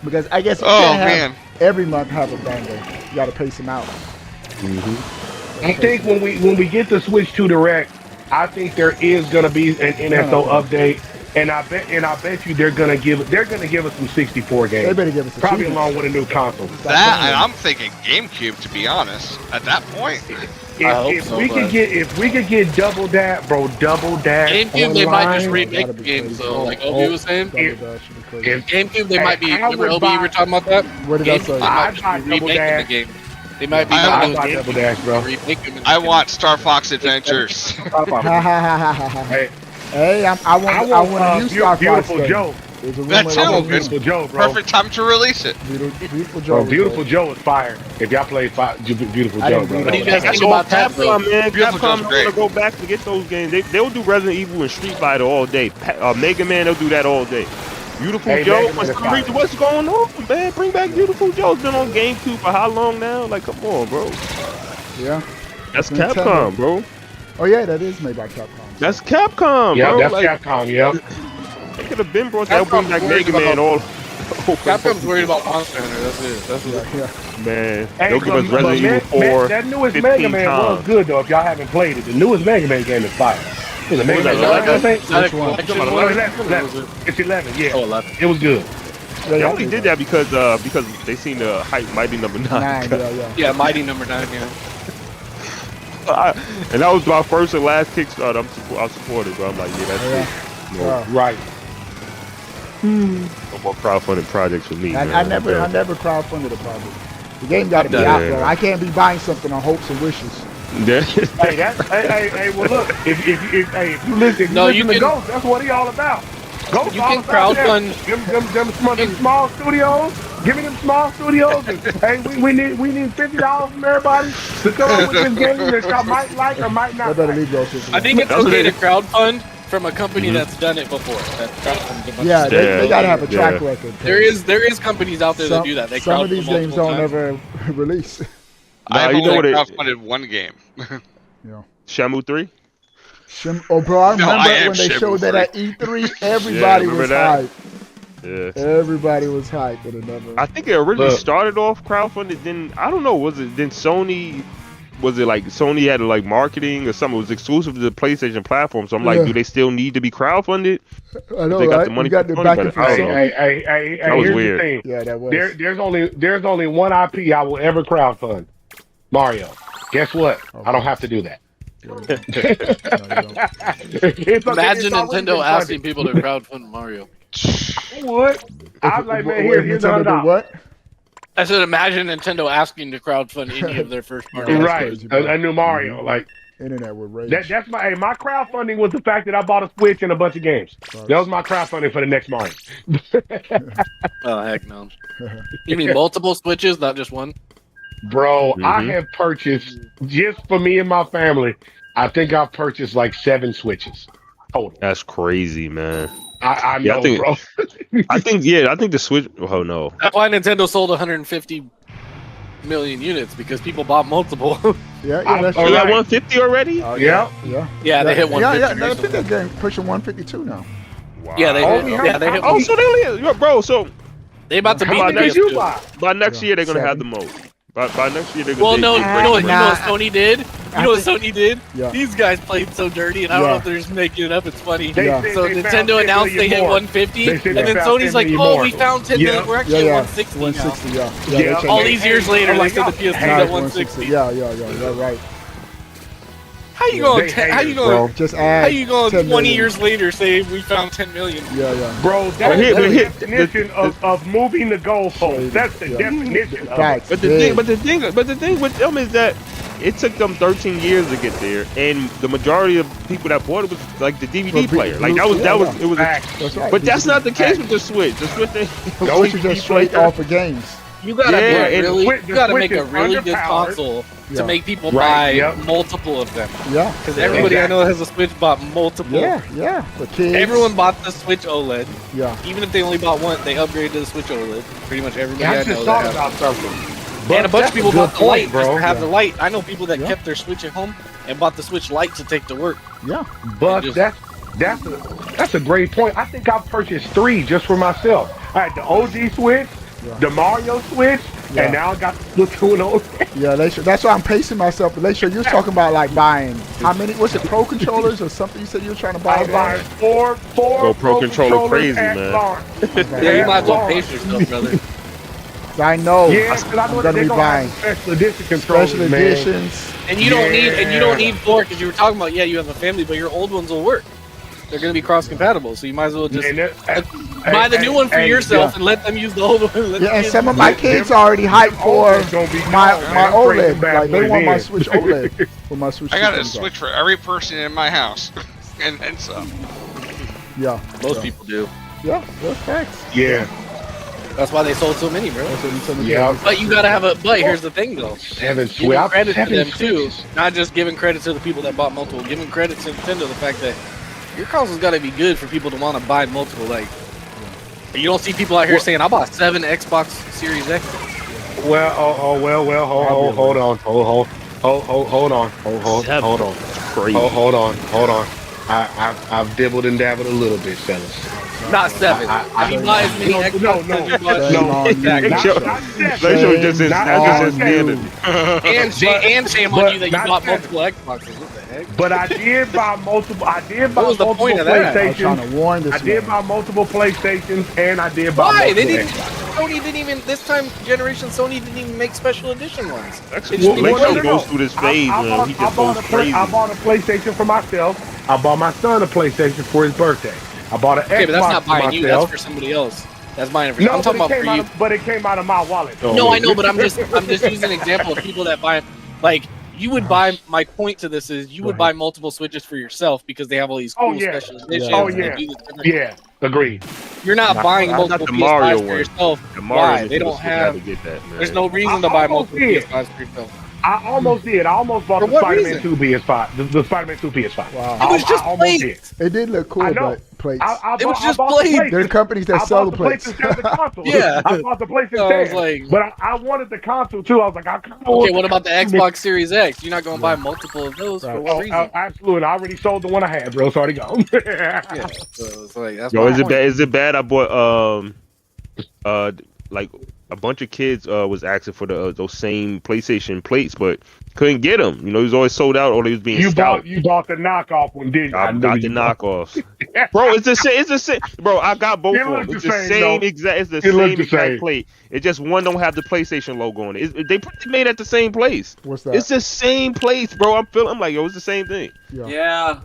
Because I guess you can't have every month have a banger. You got to pace them out. I think when we get the Switch 2 Direct, I think there is gonna be an NSO update, and I bet you they're gonna give us some 64 games. They better give us probably along with a new console. That and I'm thinking GameCube, to be honest. At that point, if we could get Double Dash, bro, Double Dash. GameCube, they might just remake the game. So, like Obi was saying, if GameCube, they might be. Remember Obi, you were talking about that? What did I say? They might just be remaking the game. They might be. Double Dash, bro. I want Star Fox Adventures. Hey, I want a new Star Fox. Beautiful Joe. That too. Beautiful Joe, bro. Perfect time to release it. Beautiful Joe. Bro, Beautiful Joe is fire. If y'all play Beautiful Joe, bro. What do you guys think about Capcom, man? Capcom going to go back to get those games. They'll do Resident Evil and Street Fighter all day. Mega Man, they'll do that all day. Beautiful Joe, what's going on, man? Bring back Beautiful Joe. It's been on GameCube for how long now? Like, come on, bro. Yeah. That's Capcom, bro. Oh, yeah, that is made by Capcom. That's Capcom, yeah, bro. That's Capcom, yeah. They could have been brought that. Bring back Mega Man all. Capcom's worried about Monster Hunter. That's it. That's what. Man, they'll give us Resident Evil 4. That newest Mega Man was good though. If y'all haven't played it, the newest Mega Man game is fire. It's a Mega Man. It's 11. Yeah. Oh, 11. It was good. They only did that because they seen the hype Mighty Number 9. Yeah, Mighty Number 9. Yeah. And that was my first and last Kickstarter. I supported, but I'm like, yeah, that's it. No. Right. No more crowdfunding projects for me. I never crowdfunded a project. The game got to be out there. I can't be buying something on hopes and wishes. Hey, well look, if you listen to Ghost, that's what he all about. Ghost, you can crowdfund them small studios. Give me them small studios. And, hey, we need $50 from everybody to come up with this game that y'all might like or might not. I think it's okay to crowdfund from a company that's done it before. They gotta have a track record. There is companies out there that do that. They some of these games don't ever release. I've only crowdfunded one game. Shamu 3? Bro, I remember when they showed that at E3, everybody was hyped. Yeah. Everybody was hyped, but it never. I think it originally started off crowdfunded. Then I don't know. Was it then Sony? Was it like Sony had like marketing or something? It was exclusive to the PlayStation platform. So I'm like, do they still need to be crowdfunded? I know, they got the money. Got the backing from Sony. Hey, that was weird. The thing. Yeah, that was. There's only one IP I will ever crowdfund. Mario. Guess what? I don't have to do that. Imagine Nintendo asking people to crowdfund Mario. What? I'm like, man, here's $100. What? I said, imagine Nintendo asking to crowdfund any of their first party. Right, a new Mario. Like internet would rage. That's my crowdfunding was the fact that I bought a Switch and a bunch of games. That was my crowdfunding for the next Mario. Oh heck no! You mean multiple Switches, not just one? Bro, I have purchased just for me and my family. I think I've purchased like 7 Switches total. That's crazy, man. I know, bro. I think the Switch. Oh no. That's why Nintendo sold 150 million units because people bought multiple. That's right. 150 already? Yeah, they hit 150. Yeah, I think they're getting pushing 152 now. Wow. Yeah, they hit. Oh, so they only, bro. So they about to beat the next. By next year, they're gonna have the most. By next year, they're gonna. Well, no, you know what Sony did? You know what Sony did? Yeah. These guys played so dirty, and I don't know if they're just making it up. It's funny. They Nintendo announced they hit 150, and then Sony's like, "Oh, we found 10 million. We're actually at 160 now." Yeah. All these years later, they said the PS3 is at 160. Yeah, right. How you going? How you going? Just add. How you going? 20 years later, say we found 10 million? Yeah. Bro, that's the definition of moving the goalpost. That's the definition. But the thing with them is that it took them 13 years to get there, and the majority of people that bought it was like the DVD player. Like that was it was. That's right. But that's not the case with the Switch. The Switch, those are just straight off of games. You gotta make a really good console to make people buy multiple of them. Yeah, because everybody I know has a Switch bought multiple. Yeah. The kids. Everyone bought the Switch OLED. Yeah. Even if they only bought one, they upgraded to the Switch OLED. Pretty much everybody I I just know. thought about something. And a bunch of people bought the light, bro. just to have the light. I know people that kept their Switch at home and bought the Switch Lite to take to work. Yeah, but that's a great point. I think I've purchased 3 just for myself. I had the OG Switch, the Mario Switch, and now I got the Splatoon. Yeah, that's why I'm pacing myself. But Layshaw, you're talking about like buying how many? What's it, Pro controllers or something? You said you were trying to buy. I was buying four Go Pro controller crazy, man. Yeah, you might as well pace yourself, brother. I know. Yeah, because I know I'm gonna be buying special edition controllers, special editions. And you don't need 4 because you were talking about you have a family, but your old ones will work. They're going to be cross compatible, so you might as well just buy the new one for yourself and let them use the old one. And some of my kids are already hyped for my OLED. Like they want my Switch OLED for my Switch. I got a Switch for every person in my house, and some. Yeah, most people do. Yeah, that's facts. Yeah. That's why they sold so many, bro. Yeah. But you gotta have a. But here's the thing, though. Giving credit to them too, not just giving credit to the people that bought multiple. Giving credit to Nintendo, the fact that your console's got to be good for people to want to buy multiple. Like, you don't see people out here saying, "I bought 7 Xbox Series X." Well, hold on. I've dibbled and dabbled a little bit, fellas. Not 7. I mean, not as many Xbox as you bought. Layshaw just his standard. And shame on you that you bought multiple Xboxes. What the heck? But I did buy multiple. I did buy What was the multiple point of that? PlayStations. I did buy multiple PlayStations, and I did buy. Why? Multiple They didn't. Xbox. Sony didn't even this time generation. Sony didn't even make special edition ones. Layshaw goes through this phase, man. He just goes crazy. I bought a PlayStation for myself. I bought my son a PlayStation for his birthday. I bought an Xbox Okay, but that's not for buying myself. you. That's for somebody else. That's buying for you. No, I'm talking about for you. But it came out of my wallet. Though. No, I know, but I'm just using an example of people that buy like. You would buy. My point to this is you would buy multiple Switches for yourself because they have all these cool special editions. Yeah, agreed. You're not buying multiple PS5s for yourself. Why? They don't have. There's no reason to buy multiple PS5s for yourself. I almost did. I almost bought the Spider-Man 2 PS5. The Spider-Man 2 PS5. Wow. It was just plates. It did look cool, but plates. It was just plates. There's companies that sell the plates. Yeah, I bought the PlayStation 10. But I wanted the console too. I was like, okay, what about the Xbox Series X? You're not going to buy multiple of those for what reason? Absolutely. I already sold the one I had, bro. It's already gone. Yeah. So it's like, that's Yo, is it bad? I bought like a bunch of kids was asking for those same PlayStation plates, but couldn't get them. You know, he was always sold out, or they was being scalped. You bought the knockoff one, didn't you? I got the knockoffs, bro. It's the same. It's the same, bro. I got both of them. It's the same exact. It's the same exact plate. It just one don't have the PlayStation logo on it. They made at the same place. What's that? It's the same place, bro. I'm like, yo, it's the same thing. Yeah.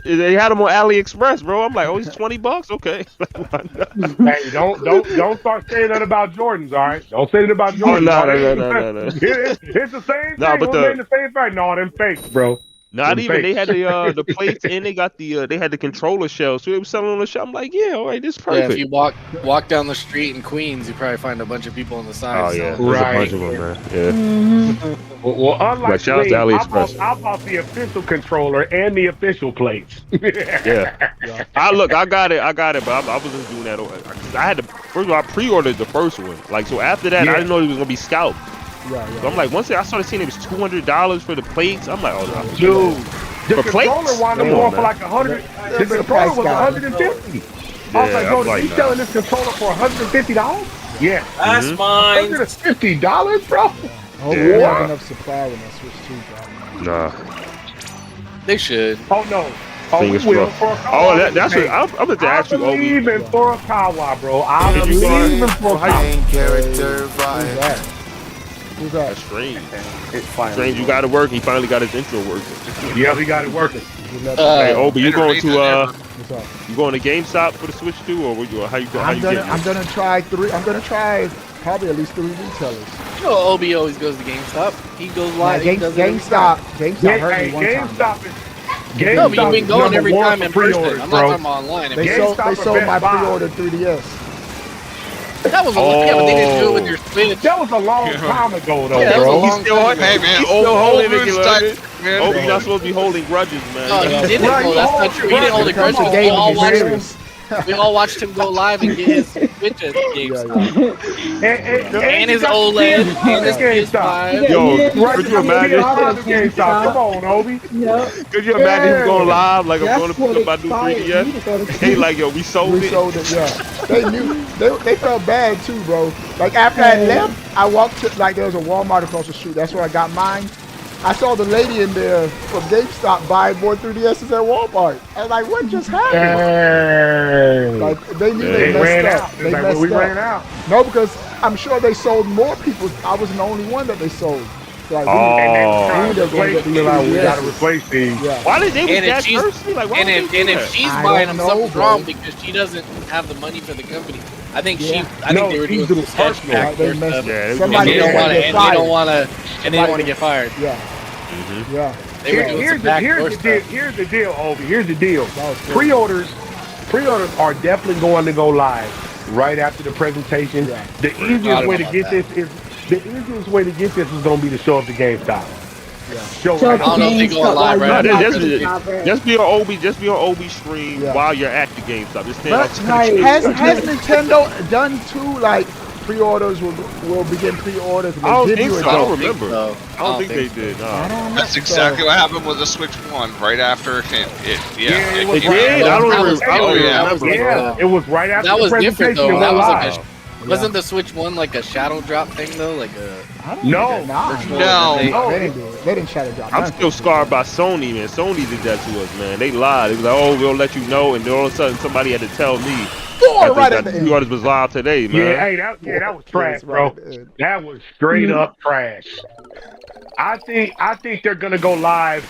They had them on AliExpress, bro. I'm like, oh, it's $20. Okay. Hey, don't start saying that about Jordans, all right? Don't say that about Jordans. No. It's the same thing. But the same thing. No, them fakes, bro. Not even. They had the plates and they got they had the controller shells. So they were selling on the shelf. I'm like, yeah, all right, this is perfect. Yeah, if you walk down the street in Queens, you probably find a bunch of people on the side. Oh yeah, so. There's a bunch of them, man. Yeah. Well, unlike shout out to AliExpress. I bought the official controller and the official plates. Yeah. I got it, but I wasn't doing that. I had to. First of all, I pre-ordered the first one. Like, so after that, I didn't know it was gonna be scalped. Yeah. So I'm like, once I started seeing it was $200 for the plates, I'm like, oh no. Dude, the controller plates? wound up going for like 100. The controller was 150. I was like, bro, you selling this controller for $150? Yeah. That's mine. $150, bro? Oh, we have enough supply when I switch to, bro. Nah. They should. Oh no. Fingers crossed. That's what I'm going to ask you. I believe in Furukawa, bro. I believe in Furukawa. Who's that? That's Strange. Strange, you got to work. He finally got his intro working. Yeah, he got it working. Hey, Obi, you going to What's up? you going to GameStop for the Switch too, or how you I'm gonna try 3. I'm gonna try probably at least 3 retailers. You know, Obi always goes to GameStop. He goes live. GameStop hurt me one time. No, but you've been going every time in person. I'm not talking about online. They sold my pre-order 3DS. That was a but they didn't do it with your Switch. That was a long time ago, though, yeah, bro. Hey, man, He's still holding it, man. Obi, you're not supposed to be holding grudges, man. No, he didn't. That's not true. He didn't hold a grudge. We all watched him go live and get his Switch Switch at GameStop. And his you got the OLED, PS5 and his at GameStop. PS5. Yo, Right, could you imagine? PS5 at GameStop. Come on, Obi. Yep. Could you imagine him going live like I'm That's going to what pick up my new excited me to go to 3DS? Hey, like yo, we sold We it. sold it, yeah. They knew they felt bad too, bro. Like after I left, I walked to like there was a Walmart across the street. That's where I got mine. I saw the lady in there from GameStop buying more 3DSs at Walmart. I was like, what just happened? Like they knew they ran messed out. up. They Like, messed we up. ran out. No, because I'm sure they sold more people. I wasn't the only one that they sold. Like, And they were trying we to were gonna replace get me. these Like, we 3DSs. got to replace these. Yeah. Why did they And was if that she's- thirsty? Like, why And would if, they and do if that? she's I buying don't them, know, something's bro. wrong because she doesn't have the money for the company. I think Yeah. I think they were she's doing doing some hedge personal. back They or messed stuff. it. Yeah, they Somebody And they don't don't want to want to, get and they don't fired. want to, and they don't want to get fired. Yeah, yeah. They were doing Here's some the backdoor deal. stuff. Here's the deal, Obi. Here's the deal. That was cool. Pre-orders are definitely going to go live right after the presentation. Yeah. The easiest way to about get that. this is going to be to show up to GameStop. Show So right I don't know if they going live right Nah, after. just be on OB stream Yeah. while you're at the GameStop. Just stand But outside the right. has Nintendo done too? Like pre-orders will begin pre-orders. I don't They give think you a so. I don't date. remember. so. I don't think they did. I Nah. don't know. That's exactly what happened with the Switch 1 right after it came. Yeah, it was They right did? after I don't the remember. I don't presentation. remember. Yeah, it was right after That the was different presentation. though. It That went was live. like wasn't the Switch one like a shadow drop thing though? Like a I don't No. think nah. No. They didn't do it. They didn't shadow drop. I'm nothing. still scarred by Sony, man. Sony did that to us, man. They lied. They was like, oh, we'll let you know, and then all of a sudden somebody had to tell me Right at the that end. the orders was live today, man. Yeah, hey, that was trash, bro. That was straight up trash. I think they're gonna go live.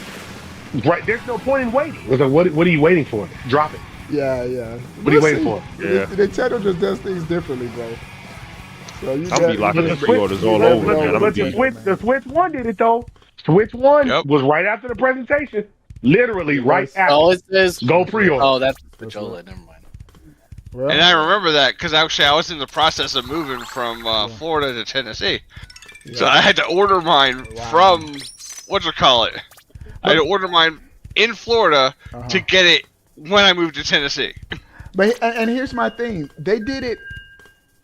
Right, there's no point in waiting. I was like, what are you waiting for? Drop it. Yeah, yeah. What are you waiting for? Yeah. Nintendo just does things differently, bro. So you I'll be locking the pre-orders all you over, never man. know. I'm But gonna the Switch 1 did it though. Switch 1 Yep. was right after the presentation. Literally right after. oh it says Go pre-order. oh that's the OLED. Never mind. Well, And I remember that because actually I was in the process of moving from Florida to Tennessee, so I had to order mine from whatchamacallit. I had to order mine in Florida to get it when I moved to Tennessee. But and here's my thing. They did it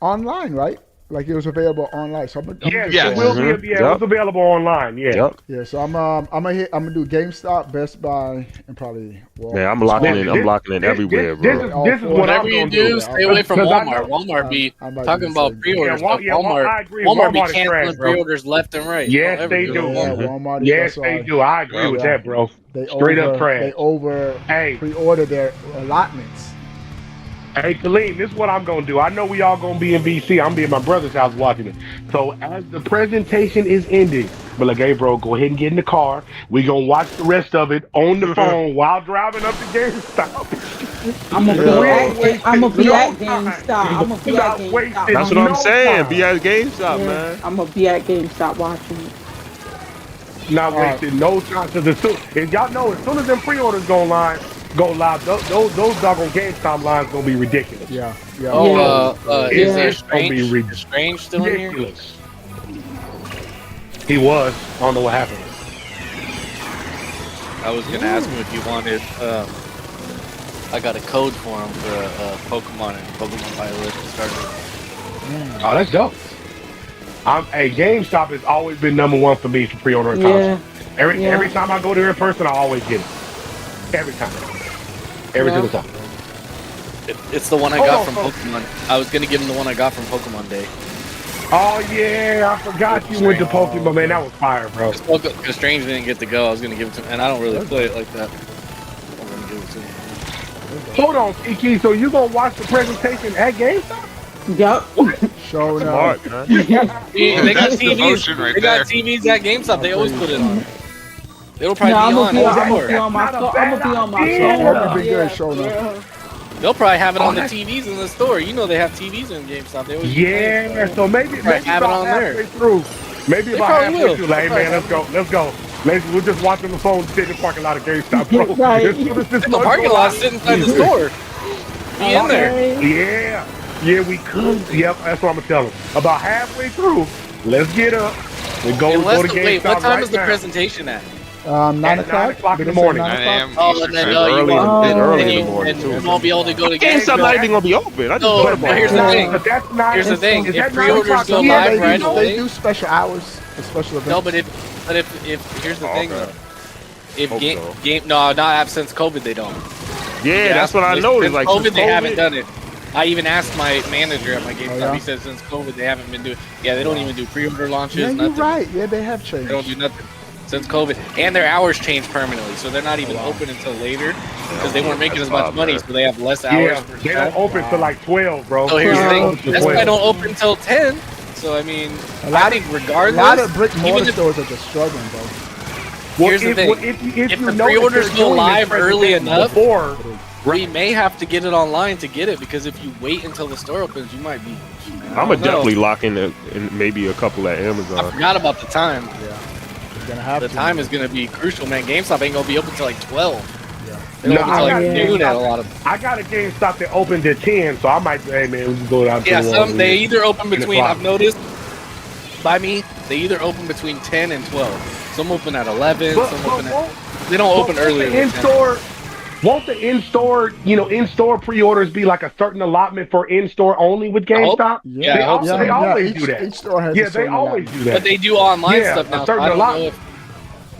online, right? Like it was available online. So I'm Yeah, just yeah. it will be. Yeah, it's available online. Yeah. Yep. Yeah, so I'm gonna do GameStop, Best Buy, and probably Walmart. Yeah, I'm locking in. I'm locking in everywhere, This bro. is what I'm Whatever you gonna do, do. stay away from 'Cause I Walmart. know- Walmart be I might talking do about the same. pre-orders. Yeah, but Walmart, I agree. Walmart be Walmart is canceling trash, bro. pre-orders left and right. Yes, Don't they ever do. Yeah, Walmart. Walmart. Yes, that's they why do. I agree with that, bro. They Straight up trash. They over Hey. pre-order their allotments. Hey, Khalid, this is what I'm gonna do. I know we all gonna be in BC. I'm gonna be at my brother's house watching it. So as the presentation is ending, but like, hey, bro, go ahead and get in the car. We gonna watch the rest of it on the phone while driving up to GameStop. I'm gonna be at GameStop. I'm gonna be at Not GameStop. wasting That's what I'm no saying. time. Be at GameStop, Yeah, man. I'm gonna be at GameStop watching it. Not wasting no time. Cause and y'all know, as soon as them pre-orders go live, those doggone GameStop lines gonna be ridiculous. Yeah, yeah. Oh, is there It's gonna be Strange? Is Strange still in here? ridiculous. He was. I don't know what happened. I was gonna ask him if you wanted. I got a code for him for Pokemon and Pokemon Violet started. Oh, that's dope. Hey, GameStop has always been #1 for me for pre-ordering Yeah. consoles. Yeah. Every time I go there in person, I always get it. Every time. Every Yeah. single time. It's the one I got from Pokemon. I was gonna give him the one I got from Pokemon Day. Oh yeah, I forgot you went to Pokemon, man. That was fire, bro. Because Strange didn't get to go, I was gonna give it to him, and I don't really play it like that. I'm gonna give it to him. Hold on, Kiki. So you gonna watch the presentation at GameStop? Yup. Showing up. Smart, man. They got That's the TVs. motion right They got there. TVs at GameStop. They always put it on. It'll probably No, I'm be gonna on. be everywhere. on my phone. I'm gonna be on my idea. phone. That'd be good showing up. They'll probably have it on the that's- TVs in the store. You know they have TVs in GameStop. They always Yeah. So maybe Right, have it about on there. halfway through. Maybe They about probably halfway will. through. Like, hey, They man, let's go. We're just watching the phone, sit in the parking lot of GameStop, bro. Right. As soon as this the lunch parking goes lot out- sitting inside the store. Be in there. Okay. Yeah, we could. Yep, that's what I'm gonna tell them. About halfway through, let's get up and go to Wait, what GameStop time right is the now. presentation at? 9 At o'clock. in the morning. 9 o'clock? Oh, and then It's you early, won't, it's early in the and morning, you too. won't be able to go to GameStop not even gonna be open. I just No, thought about but here's the that. thing. But that's not. Here's the thing. Is If that 9 pre-orders o'clock? go Yeah, live they right do, away. they do special hours, special events. No, but if here's the thing Okay. though. If Hope game so. game no, not since COVID they don't. Yeah, that's what I noticed. Since Like COVID, since they haven't COVID- done it. I even asked my manager at my GameStop. yeah? He said since COVID they haven't been doing. Yeah, they don't even do pre-order launches. yeah, you're nothing. right. Yeah, they have They don't changed. do nothing since COVID, and their hours changed permanently, so they're not even open until later because they weren't making as much money, so they have less hours. Yeah, for they don't staff. open till like 12, bro. So here's the thing. Till That's why I 12. don't open until 10. So I mean, lot I think A regardless, lot of brick and even mortar if- stores are just struggling, bro. here's the thing. If you the know that pre-orders they're go doing live this early presentation enough, before, we may have to get it online to get it because if you wait until the store opens, you might be. I'm I gonna don't know. definitely lock in maybe a couple at I Amazon. forgot about the time. Yeah, you're gonna have The to. time is going to be crucial, man. GameStop ain't going to be open till like 12. Yeah. They don't No, open till I like got noon at a GameStop. lot of. I got a GameStop that opened at 10, so I might say, hey man, we can go down to Yeah, the some they Walgreens. either open 10 between. o'clock. I've noticed by me, they either open between 10 and 12. Some open at 11. But- Some but open at. won't- They don't open won't earlier. the than 10. in-store, won't the in-store pre-orders be like a certain allotment for in-store only with I hope- GameStop? Yeah, I hope so. They always each, do that. Each store has Yeah, a they certain always allotment. do that. But they do online Yeah, stuff a now. So certain I don't allotment. know if.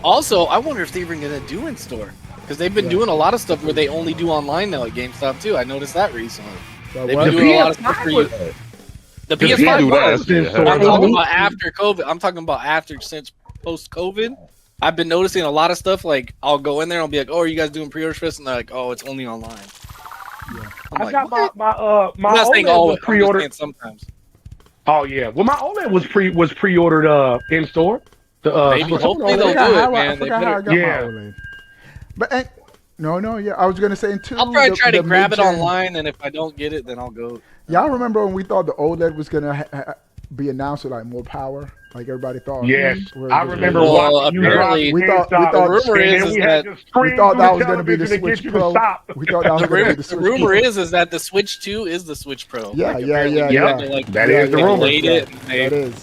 Also, I wonder if they're even going to do in store because they've been doing a lot of stuff where they only do online now at GameStop too. I noticed that recently. So They've what? been The doing a lot of stuff PS5 for you. was- The the PS5 do that. was in Yeah. store. I'm talking though. about after COVID. I'm talking about after since post COVID. I've been noticing a lot of stuff. Like I'll go in there and I'll be like, "Oh, are you guys doing pre-orders for this?" And they're like, "Oh, it's only online." I'm I like, got "What?" my I'm not saying OLED all. was I'm just pre-ordered. saying sometimes. Oh yeah, well my OLED was pre-ordered in store. Maybe. Hopefully they'll do it, man. I They forgot how I better. got Yeah. my OLED. But no, yeah. I was gonna say in two. I'll probably try to the grab it mid-gen- online, and if I don't get it, then I'll go. Y'all remember when we thought the OLED was gonna be announced with like more power, like everybody thought? Yes, Where I it was remember gonna- Well, watching you apparently- drive We thought- GameStop, the rumor and is then we that- had to scream We thought through that the was gonna be the television to get Switch you to Pro. stop. We thought that was The gonna be rumor, the the Switch rumor Pro. is that the Switch 2 is the Switch Pro. Yeah, Like, yeah, apparently yeah, they yeah. had to, like, That Yeah, is the yeah. rumor. delayed it. And That they, is.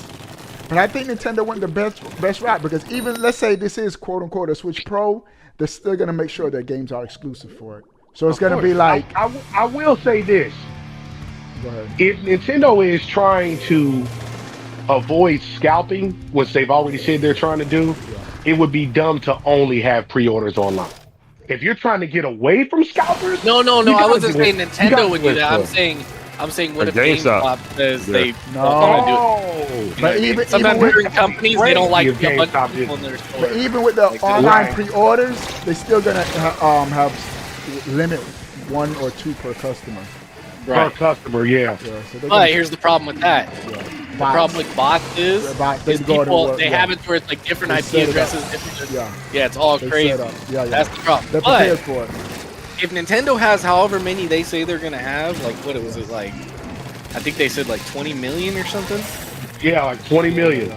But I think Nintendo went the best route because even let's say this is quote unquote a Switch Pro, they're still gonna make sure their games are exclusive for it. So it's gonna be like. I will say this: Go ahead. if Nintendo is trying to avoid scalping, which they've already said they're trying to do, it would be dumb to only have pre-orders online. If you're trying to get away from scalpers, no, you I gotta wasn't do it. saying You Nintendo gotta would do do it that. for I'm saying what Or if GameStop. GameStop says Yeah. they No. don't want to do it? Oh, But even Sometimes with, different companies they don't like If a bunch GameStop of people in did- their store. but even with the Like, online right. pre-orders, they still gonna have limit 1 or 2 per customer. per Right. customer, yeah. Yeah, so they're But here's the problem with that. The bots. problem with bots is, Yeah, bots, they is go to people work, they yeah. have it where it's like different They IP set it up. addresses, different. Yeah, Yeah, it's all they crazy. set up. Yeah. That's the problem. They're But prepared for it. if Nintendo has however many they say they're gonna have, like what was it like? I think they said like 20 million or something. Yeah, like 20 million.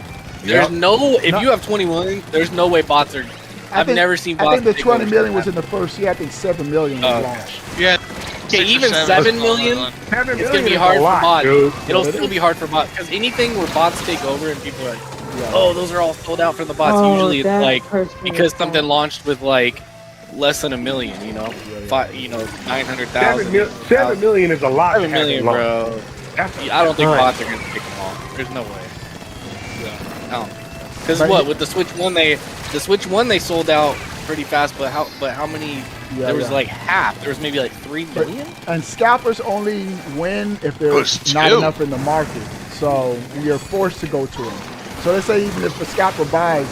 There's no if you have 20 million, there's no way bots are. I've never seen bots. I think the take 20 over million was that. in the first year. I think 7 million was Oh. launched. Yeah. Okay, even 7 million. It's gonna be is hard a lot, for bots. dude. It'll Yeah, it still is. be hard for bots because anything where bots take over and people are like, Yeah. oh, those are all sold out for the bots. Oh, Usually it's that like hurts me because so something bad. launched with like less than 1 million. You know, 900,000. 7 million is a lot. 7 million, bro. That's I don't think Right. bots are gonna take them all. There's no way. No. Because But what you- with the Switch One they sold out pretty fast. But how many? Yeah, there was yeah. like half. There was maybe like 3 But- million. And scalpers only win if It was there's not 2. enough in the market. So we are forced to go to them. So let's say even if a scalper buys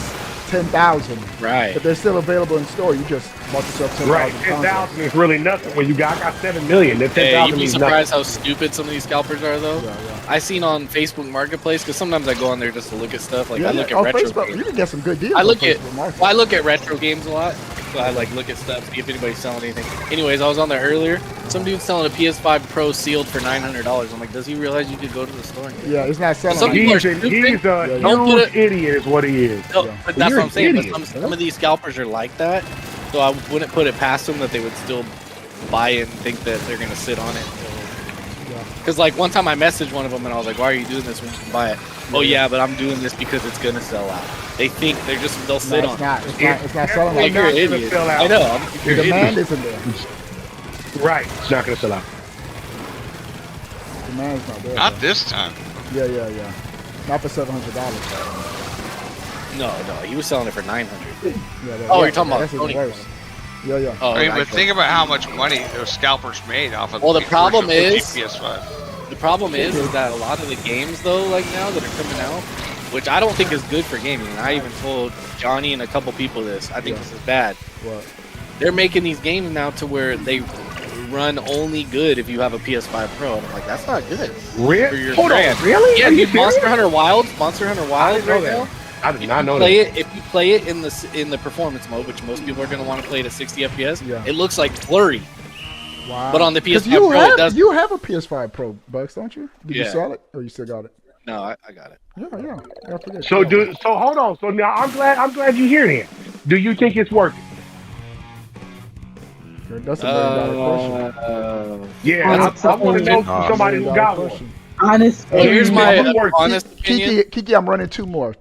10,000, Right. if they're still available in store, you just bought yourself 10,000. Right, 10,000 is really nothing when you got 7 million. That Hey, 10,000 you'd be means surprised nothing. how stupid some of these scalpers are, though. Yeah. I seen on Facebook Marketplace because sometimes I go on there just to look at stuff. Like Yeah, I look yeah. at On retro Facebook, games. you can get some good deals. I look on at Facebook Market. well, I look at retro games a lot. So I like look at stuff, see if anybody's selling anything. Anyways, I was on there earlier. Some dude's selling a PS5 Pro sealed for $900. I'm like, does he realize you could go to the store? And get it? Yeah, it's not selling. Some like people that. are He's a Yeah, don't put huge idiot is what he is. No, Yeah. but that's You're what I'm an saying. idiot, But some of these scalpers are like that, so I wouldn't put it past them that they would still buy it and think that they're gonna sit on it. Because like one time I messaged one of them and I was like, "Why are you doing this when you can buy it?" Oh yeah, but I'm doing this because it's gonna sell out. They think they'll sit on. It's not selling Like, out. you're an idiot. I know. The demand isn't there. Right, it's not gonna sell out. The demand's not there. Not this time. Yeah. Not for $700. No, he was selling it for $900. Yeah, Oh, you're talking about that's even Sony. worse. Yeah. Oh, I mean, but think about how much money those scalpers made off of. Well, the first problem OG is- PS5. The problem is that a lot of the games though, like now that are coming out, which I don't think is good for gaming. And I even told Johnny and a couple people this. I think this is bad. What? They're making these games now to where they run only good if you have a PS5 Pro, and I'm like, that's not good. Really? Hold on, really? Yeah, Are you dude, Monster serious? Hunter Wilds I didn't know right that. now. I did not know Play that. it if you play it in the performance mode, which most people are going to want to play it at 60 FPS. Yeah. It looks like blurry, Wow. but on the 'Cause PS5 Pro, it does. You have a PS5 Pro, Bucks, don't you? Did you Yeah. sell it, or you still got it? No, I got it. Yeah. I forget. So hold on. So now I'm glad you hear that. Do you think it's working? That's a $1 million question. Yeah, I want to know from somebody who got one. Honestly, Here's my work. honest opinion. Kiki, I'm running two more.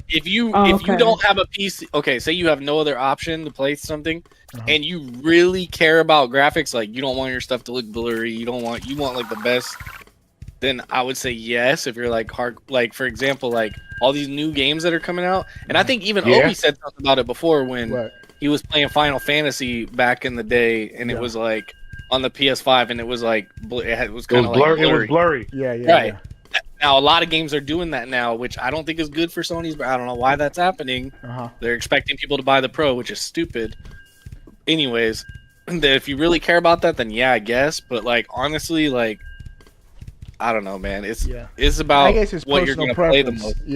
If you okay. don't have a PC, okay, say you have no other option to play something, and you really care about graphics, like you don't want your stuff to look blurry, you want like the best, then I would say yes. If you're like like for example, like all these new games that are coming out, and I think even Obi said something about it before when he was playing Final Fantasy back in the day, and it was like on the PS5, and it was like it was kind of like blurry. It was blurry. Yeah. Right. Now a lot of games are doing that now, which I don't think is good for Sony's. But I don't know why that's happening. They're expecting people to buy the Pro, which is stupid. Anyways, if you really care about that, then yeah, I guess. But like honestly, like I don't know, man. It's about I guess it's what you're personal gonna play the preference. most.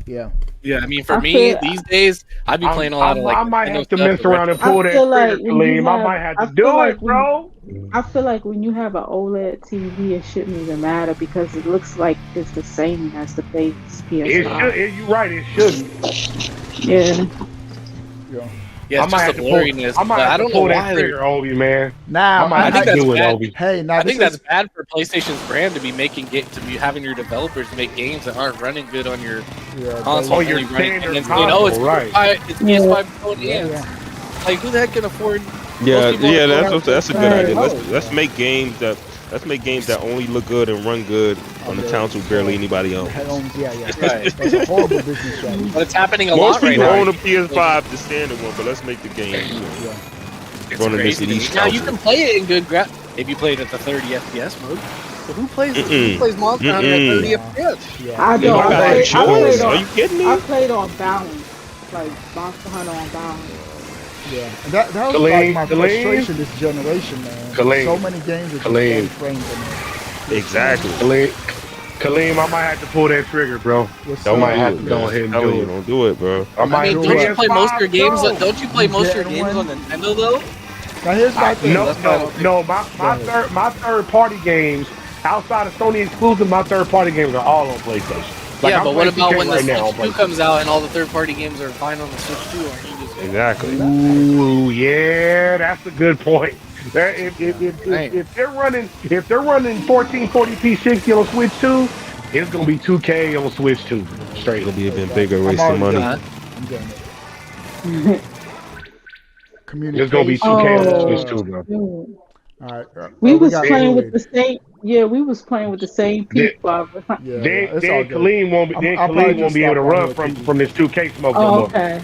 Yeah. Yeah, I mean, for me these days, I'd be playing a lot of like. I might have to Nintendo mess stuff around and retro. pull that feel like trigger, when you Kaleem. I have- might have I to feel do like it, bro. I feel like when you have an OLED TV, it shouldn't even matter because it looks like it's the same as the base PS5. You're right. It shouldn't. Yeah. Yeah, it's just the blurriness. I might but I have to don't pull know that why they're. trigger, Obi, man. Now I might have to do it, bad. Obi. Hey, now I think this that's bad for PlayStation's brand to be having your developers make games that aren't running good on your console. Oh, your only running- standard and then saying, oh, it's console, PS5, it's PS5 Pro and Yeah. Like, who the heck can afford? Yeah, most people that's a good Right. idea. Let's make games that only look good and run good on the console barely anybody owns. Yeah. Right. That's a horrible business strategy. But it's happening a Most lot right people now. own a PS5, the standard one, but let's make the game. It's running this crazy. in each Now you console. can play it in good if you play it at the 30 FPS mode. But who plays Monster Hunter at 30 FPS? I You don't. got I a played choice. on, Are you kidding me? I played on balance, like Monster Hunter on balance. Yeah, and that was like my frustration this generation, man. So many games are just 30 frames in there. Exactly. Kaleem, I might have to pull that trigger, bro. I might have to go ahead and do it. Don't do it, bro. I might don't do you it. play most of your games? Don't you play You most of your get games one. on Nintendo though? Now here's my thing. No. My third party games outside of Sony exclusive, my third party games are all on PlayStation. Like, Yeah, I'm but what playing about 2K when the right now on Switch 2 comes out and all the third-party games are fine on the Switch 2? Aren't you just Exactly. Ooh, yeah, that's a good point. If they're running 1440p 60 on Switch 2, it's gonna be 2K on Switch 2. Straight. It'll be even bigger waste of money. I'm getting it. Communication. It's gonna be 2K on the Switch 2, bro. All right. We was got playing with Lloyd. the same. Yeah, we was playing with the same people. Yeah, Then it's all good. Kaleem won't be able to run from this 2K smoke no Oh, more. okay.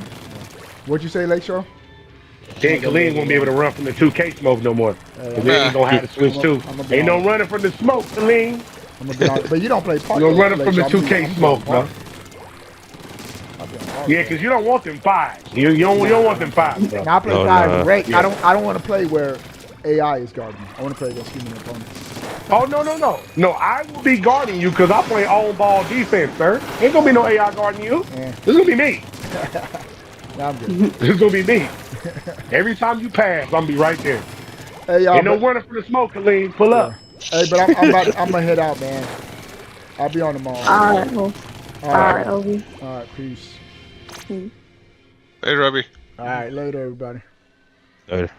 What'd you say, Lakeshore? Then Kaleem won't be able to run from the 2K smoke no more. And then he's gonna have to switch too. Ain't no running from the smoke, Kaleem. But you don't play party. You're running from the Lakeshore. 2K smoke, bro. Yeah, because you don't want them fives. You don't want them fives, bro. Now I play No, five nah. rank. Yeah. I don't want to play where AI is guarding me. I want to play against human opponents. Oh, no, I will be guarding you because I play on ball defense, sir. Ain't gonna be no AI guarding you. This is gonna be me. Now I'm good. This is gonna be me. Every time you pass, I'm gonna be right there. Hey, y'all. Ain't no running from the smoke, Kaleem. Pull up. Hey, but I'm gonna head out, man. I'll be on tomorrow. All right. All right, Obi. All right, peace. Hey, Robbie. All right, later, everybody. Later.